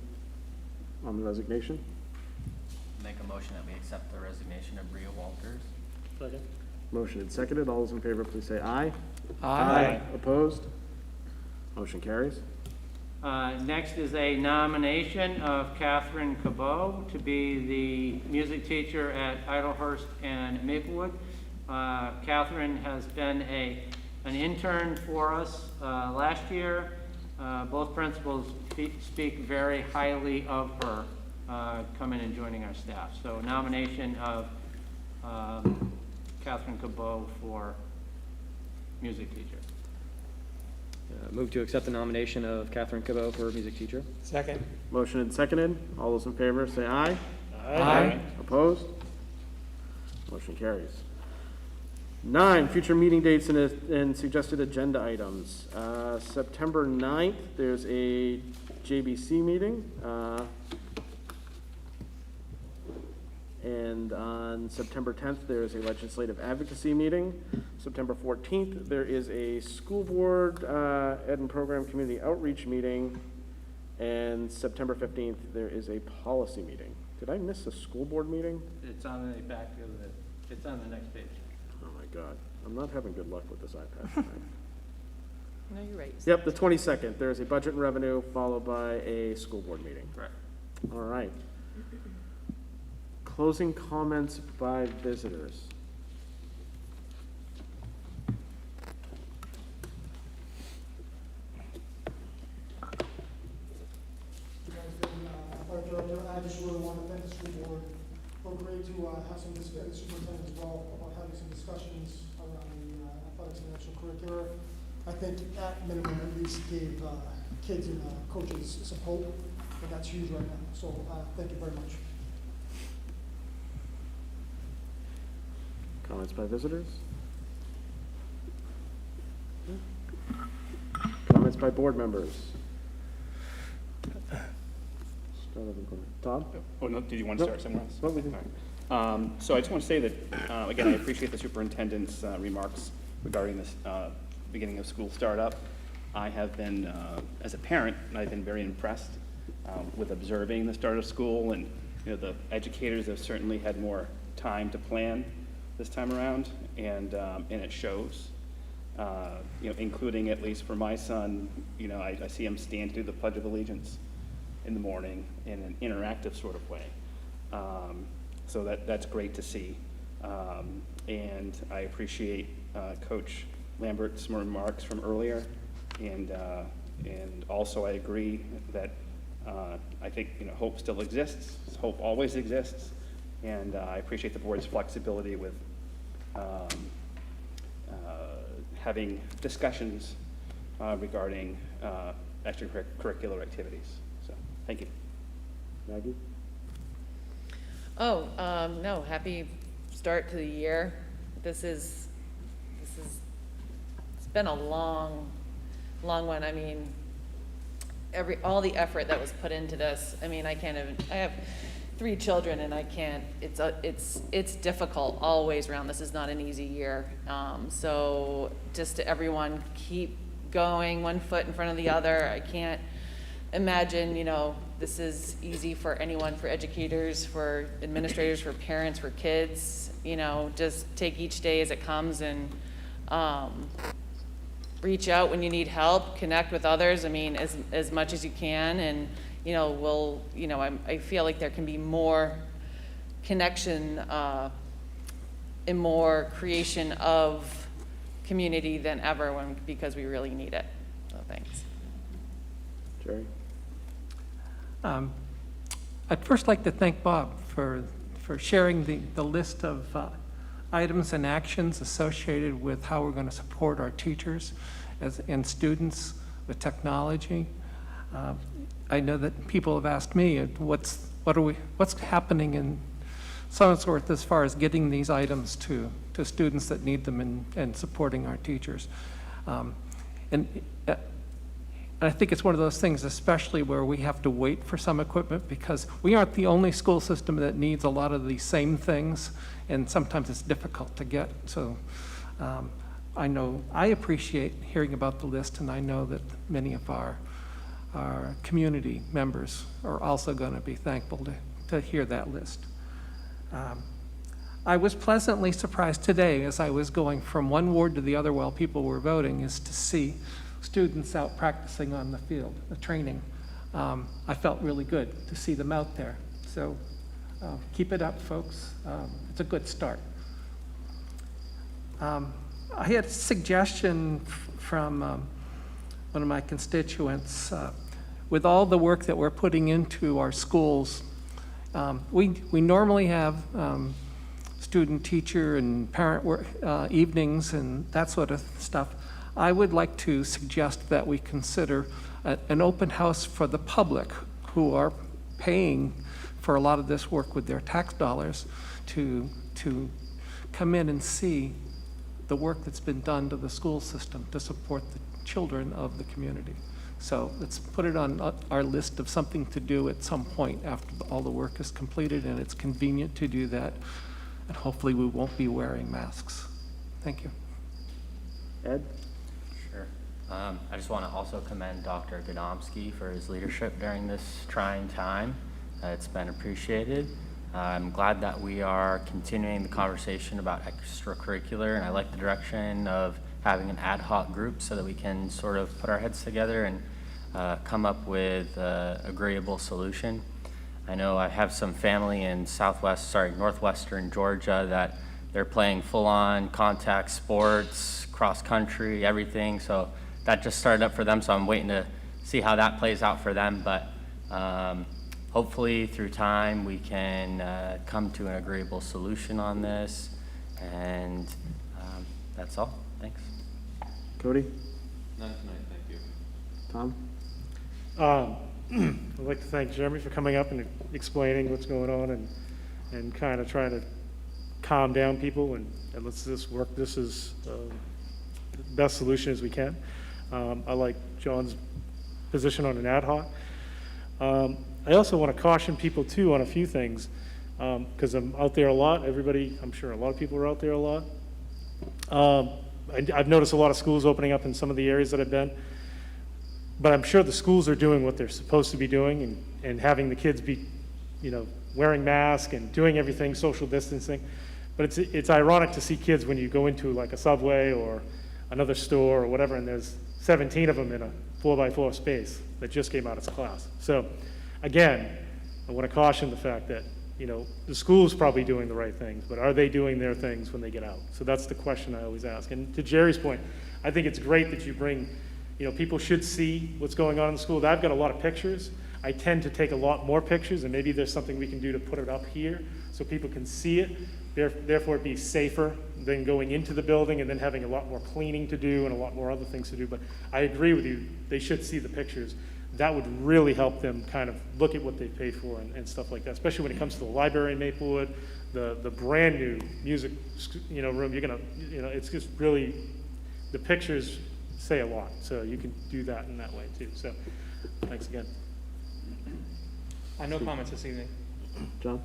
on the resignation.
Make a motion that we accept the resignation of Bria Walters.
Second.
Motion and seconded. All those in favor, please say aye.
Aye.
Opposed? Motion carries.
Next is a nomination of Catherine Cabot to be the music teacher at Idlehurst and Maplewood. Catherine has been an intern for us last year. Both principals speak very highly of her coming and joining our staff. So nomination of Catherine Cabot for music teacher.
Move to accept the nomination of Catherine Cabot for music teacher.
Second.
Motion and seconded. All those in favor, say aye.
Aye.
Opposed? Motion carries. 9, future meeting dates and suggested agenda items. September 9th, there's a JBC meeting. And on September 10th, there is a legislative advocacy meeting. September 14th, there is a school board ed and program community outreach meeting. And September 15th, there is a policy meeting. Did I miss a school board meeting?
It's on the back of it's on the next page.
Oh my God, I'm not having good luck with this iPad tonight.
No, you're right.
Yep, the 22nd, there is a budget and revenue followed by a school board meeting.
Correct.
All right. Closing comments by visitors.
Athletic Director, I just really want to thank the school board for great to have some, the superintendent as well, about having some discussions around the athletics and extracurricular. I think at minimum at least gave kids and coaches some hope, and that's huge right now. So thank you very much.
Comments by visitors? Comments by board members? Start over in corner. Todd?
Oh, no, did you want to start somewhere else?
No, we can.
All right. So I just want to say that, again, I appreciate the superintendent's remarks regarding this beginning of school startup. I have been, as a parent, I've been very impressed with observing the start of school, and the educators have certainly had more time to plan this time around, and it shows. Including, at least for my son, I see him stand through the Pledge of Allegiance in the morning in an interactive sort of way. So that's great to see. And I appreciate Coach Lambert's remarks from earlier. And also I agree that I think hope still exists. Hope always exists. And I appreciate the board's flexibility with having discussions regarding extracurricular activities. So, thank you.
Maggie?
Oh, no, happy start to the year. It's been a long one. I mean, all the effort that was put into this, I mean, I have 3 children and I can't, it's difficult all the way around. This is not an easy year. So just to everyone, keep going, one foot in front of the other. I can't imagine, this is easy for anyone, for educators, for administrators, for parents, for kids. Just take each day as it comes and reach out when you need help, connect with others. I mean, as much as you can, and I feel like there can be more connection and more creation of community than ever because we really need it. So thanks.
Jerry?
I'd first like to thank Bob for sharing the list of items and actions associated with how we're going to support our teachers and students with technology. I know that people have asked me, what's happening in Somersworth as far as getting these items to students that need them and supporting our teachers. I think it's one of those things, especially where we have to wait for some equipment, because we aren't the only school system that needs a lot of the same things, and sometimes it's difficult to get. So I know, I appreciate hearing about the list, and I know that many of our community members are also going to be thankful to hear that list. I was pleasantly surprised today as I was going from one ward to the other while people were voting, is to see students out practicing on the field, the training. I felt really good to see them out there. So keep it up, folks. It's a good start. I had a suggestion from one of my constituents. With all the work that we're putting into our schools, we normally have student, teacher, and parent work, evenings and that sort of stuff. I would like to suggest that we consider an open house for the public who are paying for a lot of this work with their tax dollars to come in and see the work that's been done to the school system to support the children of the community. So let's put it on our list of something to do at some point after all the work is completed, and it's convenient to do that. And hopefully we won't be wearing masks. Thank you.
Ed?
Sure. I just want to also commend Dr. Godomsky for his leadership during this trying time. It's been appreciated. I'm glad that we are continuing the conversation about extracurricular, and I like the direction of having an ad hoc group so that we can sort of put our heads together and come up with an agreeable solution. I know I have some family in northwestern Georgia that they're playing full-on contact sports, cross-country, everything. So that just started up for them, so I'm waiting to see how that plays out for them. But hopefully through time we can come to an agreeable solution on this. And that's all. Thanks.
Cody?
None tonight, thank you.
Tom?
I'd like to thank Jeremy for coming up and explaining what's going on and kind of trying to calm down people and let's just work this as the best solution as we can. I like John's position on an ad hoc. I also want to caution people too on a few things because I'm out there a lot. I'm sure a lot of people are out there a lot. I've noticed a lot of schools opening up in some of the areas that I've been. But I'm sure the schools are doing what they're supposed to be doing and having the kids be, wearing masks and doing everything, social distancing. But it's ironic to see kids when you go into like a Subway or another store or whatever, and there's 17 of them in a 4x4 space that just came out of class. So again, I want to caution the fact that, the school's probably doing the right things, but are they doing their things when they get out? So that's the question I always ask. And to Jerry's point, I think it's great that you bring, people should see what's going on in the school. I've got a lot of pictures. I tend to take a lot more pictures, and maybe there's something we can do to put it up here so people can see it, therefore it'd be safer than going into the building and then having a lot more cleaning to do and a lot more other things to do. But I agree with you, they should see the pictures. That would really help them kind of look at what they paid for and stuff like that, especially when it comes to the library in Maplewood, the brand new music, room. You're gonna, it's just really, the pictures say a lot, so you can do that in that way too. So thanks again.
No comments this evening.
John?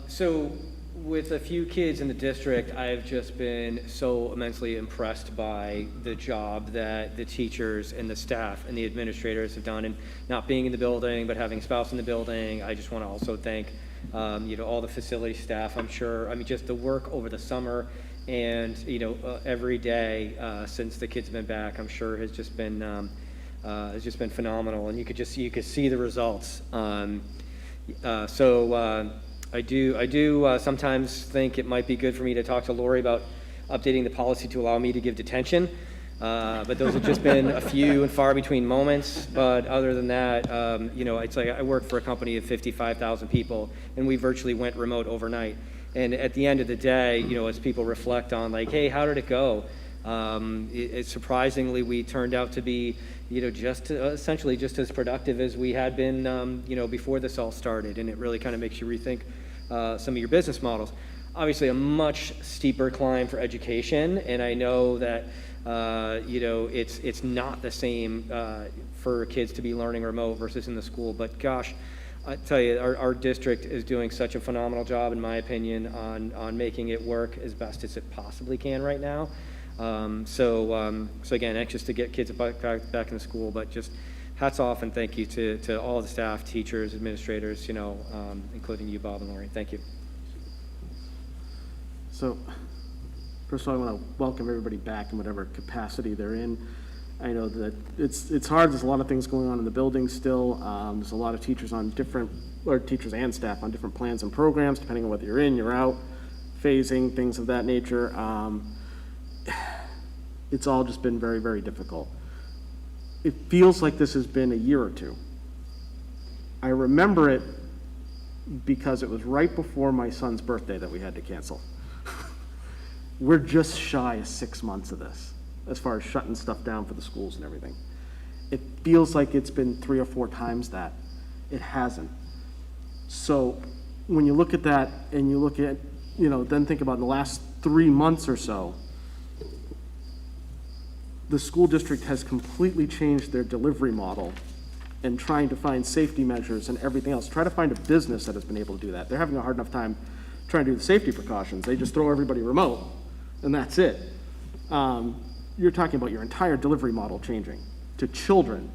So with a few kids in the district, I've just been so immensely impressed by the job that the teachers and the staff and the administrators have done, and not being in the building, but having a spouse in the building. I just want to also thank, all the facility staff. Just the work over the summer and, every day since the kids have been back, I'm sure has just been phenomenal, and you could see the results. I do sometimes think it might be good for me to talk to Lori about updating the policy to allow me to give detention, but those have just been a few and far between moments. But other than that, it's like I work for a company of 55,000 people, and we virtually went remote overnight. And at the end of the day, as people reflect on like, hey, how did it go? Surprisingly, we turned out to be, essentially just as productive as we had been, before this all started. And it really kind of makes you rethink some of your business models. obviously a much steeper climb for education, and I know that, you know, it's not the same for kids to be learning remote versus in the school, but gosh, I tell you, our district is doing such a phenomenal job, in my opinion, on making it work as best as it possibly can right now. So again, anxious to get kids back in the school, but just hats off and thank you to all the staff, teachers, administrators, you know, including you, Bob and Lori. Thank you.
So, first of all, I want to welcome everybody back in whatever capacity they're in. I know that it's hard. There's a lot of things going on in the building still. There's a lot of teachers on different, or teachers and staff on different plans and programs, depending on whether you're in, you're out, phasing, things of that nature. It's all just been very, very difficult. It feels like this has been a year or two. I remember it because it was right before my son's birthday that we had to cancel. We're just shy of 6 months of this, as far as shutting stuff down for the schools and everything. It feels like it's been 3 or 4 times that. It hasn't. So when you look at that and you look at, you know, then think about in the last 3 months or so, the school district has completely changed their delivery model and trying to find safety measures and everything else. Try to find a business that has been able to do that. They're having a hard enough time trying to do the safety precautions. They just throw everybody remote, and that's it. You're talking about your entire delivery model changing to children,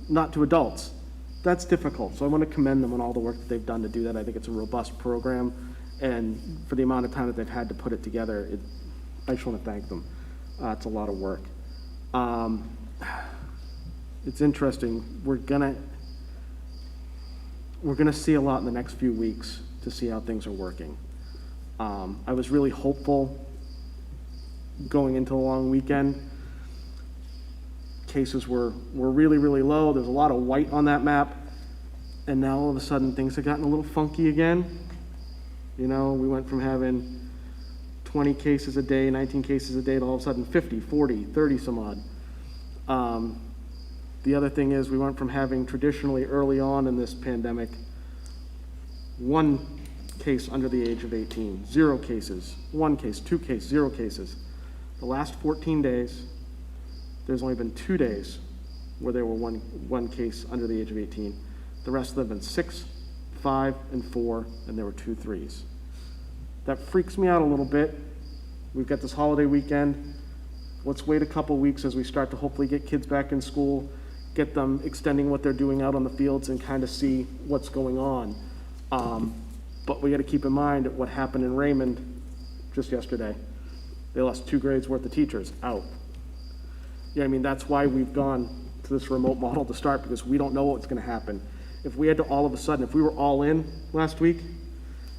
not to adults. That's difficult. So I want to commend them on all the work that they've done to do that. I think it's a robust program, and for the amount of time that they've had to put it together, I just want to thank them. It's a lot of work. It's interesting. We're gonna see a lot in the next few weeks to see how things are working. I was really hopeful going into the long weekend. Cases were really, really low. There's a lot of white on that map, and now all of a sudden things have gotten a little funky again. You know, we went from having 20 cases a day, 19 cases a day, to all of a sudden 50, 40, 30 some odd. The other thing is we went from having traditionally early on in this pandemic 1 case under the age of 18, 0 cases, 1 case, 2 cases, 0 cases. The last 14 days, there's only been 2 days where there were one case under the age of 18. The rest of them have been 6, 5, and 4, and there were 2 3s. That freaks me out a little bit. We've got this holiday weekend. Let's wait a couple weeks as we start to hopefully get kids back in school, get them extending what they're doing out on the fields and kind of see what's going on. But we got to keep in mind what happened in Raymond just yesterday. They lost 2 grades worth of teachers out. Yeah, I mean, that's why we've gone to this remote model to start, because we don't know what's going to happen. If we had to all of a sudden, if we were all in last week,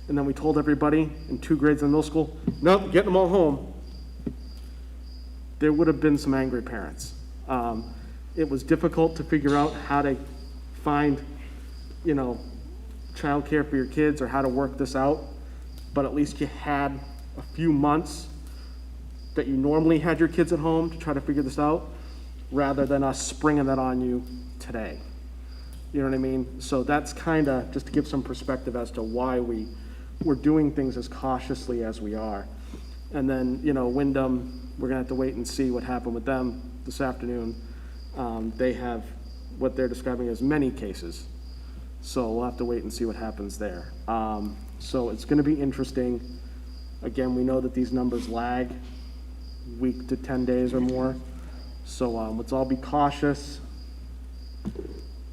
and then we told everybody in 2 grades in middle school, nope, getting them all home, there would have been some angry parents. It was difficult to figure out how to find, you know, childcare for your kids or how to work this out, but at least you had a few months that you normally had your kids at home to try to figure this out, rather than us springing that on you today. You know what I mean? So that's kind of just to give some perspective as to why we're doing things as cautiously as we are. And then, you know, Wyndham, we're gonna have to wait and see what happened with them this afternoon. They have what they're describing as many cases. So we'll have to wait and see what happens there. So it's gonna be interesting. Again, we know that these numbers lag week to 10 days or more. So let's all be cautious.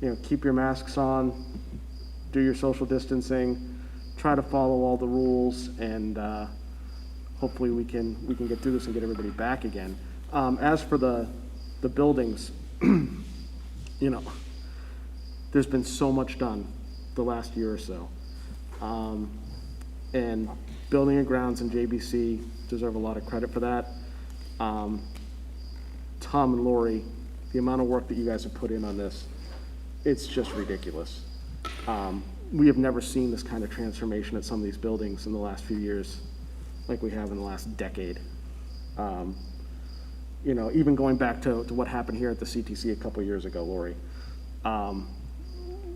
You know, keep your masks on, do your social distancing, try to follow all the rules, and hopefully we can get through this and get everybody back again. As for the buildings, you know, there's been so much done the last year or so. And Building and Grounds and JBC deserve a lot of credit for that. Tom and Lori, the amount of work that you guys have put in on this, it's just ridiculous. We have never seen this kind of transformation at some of these buildings in the last few years like we have in the last decade. You know, even going back to what happened here at the CTC a couple years ago, Lori.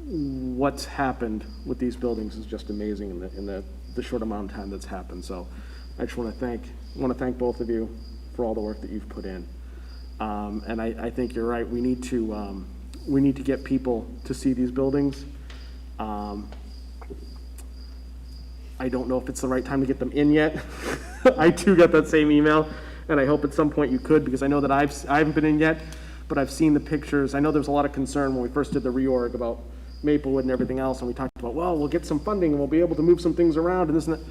What's happened with these buildings is just amazing in the the short amount of time that's happened. So I just want to thank both of you for all the work that you've put in. And I think you're right. We need to get people to see these buildings. I don't know if it's the right time to get them in yet. I too got that same email, and I hope at some point you could, because I know that I haven't been in yet, but I've seen the pictures. I know there was a lot of concern when we first did the reorg about Maplewood and everything else, and we talked about, well, we'll get some funding and we'll be able to move some things around and this and that.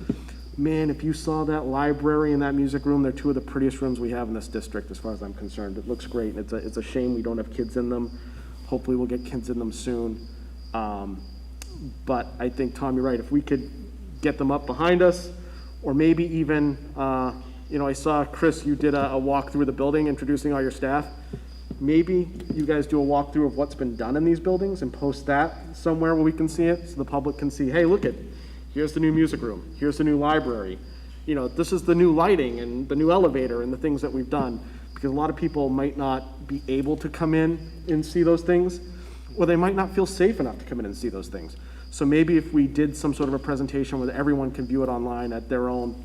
Man, if you saw that library and that music room, they're two of the prettiest rooms we have in this district as far as I'm concerned. It looks great, and it's a shame we don't have kids in them. Hopefully we'll get kids in them soon. But I think, Tom, you're right. If we could get them up behind us, or maybe even, I saw, Chris, you did a walk through the building introducing all your staff. Maybe you guys do a walkthrough of what's been done in these buildings and post that somewhere where we can see it, so the public can see, hey, look here's the new music room, here's the new library. This is the new lighting and the new elevator and the things that we've done, because a lot of people might not be able to come in and see those things, or they might not feel safe enough to come in and see those things. So maybe if we did some sort of a presentation where everyone can view it online at their own,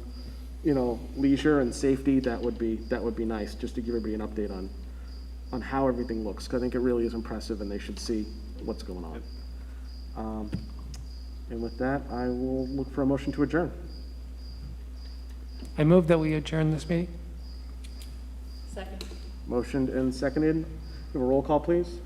leisure and safety, that would be nice, just to give everybody an update on how everything looks, because I think it really is impressive and they should see what's going on. And with that, I will look for a motion to adjourn.
I move that we adjourn this meeting.
Second.
Motioned and seconded. Have a roll call, please.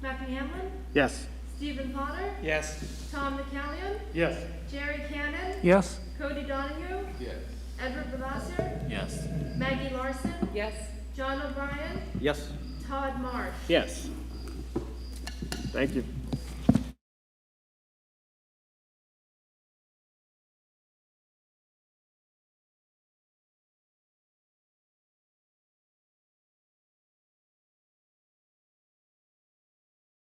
Matthew Hamlin,
Yes.
Stephen Potter,
Yes.
Tom McCallion,
Yes.
Jerry Cannon,
Yes?
Cody Donahue,
Yes.
Edward Bavasser,
Yes.
Maggie Larson,
Yes.
John O'Brien,
Yes.
Todd Marsh.
Yes. Thank you.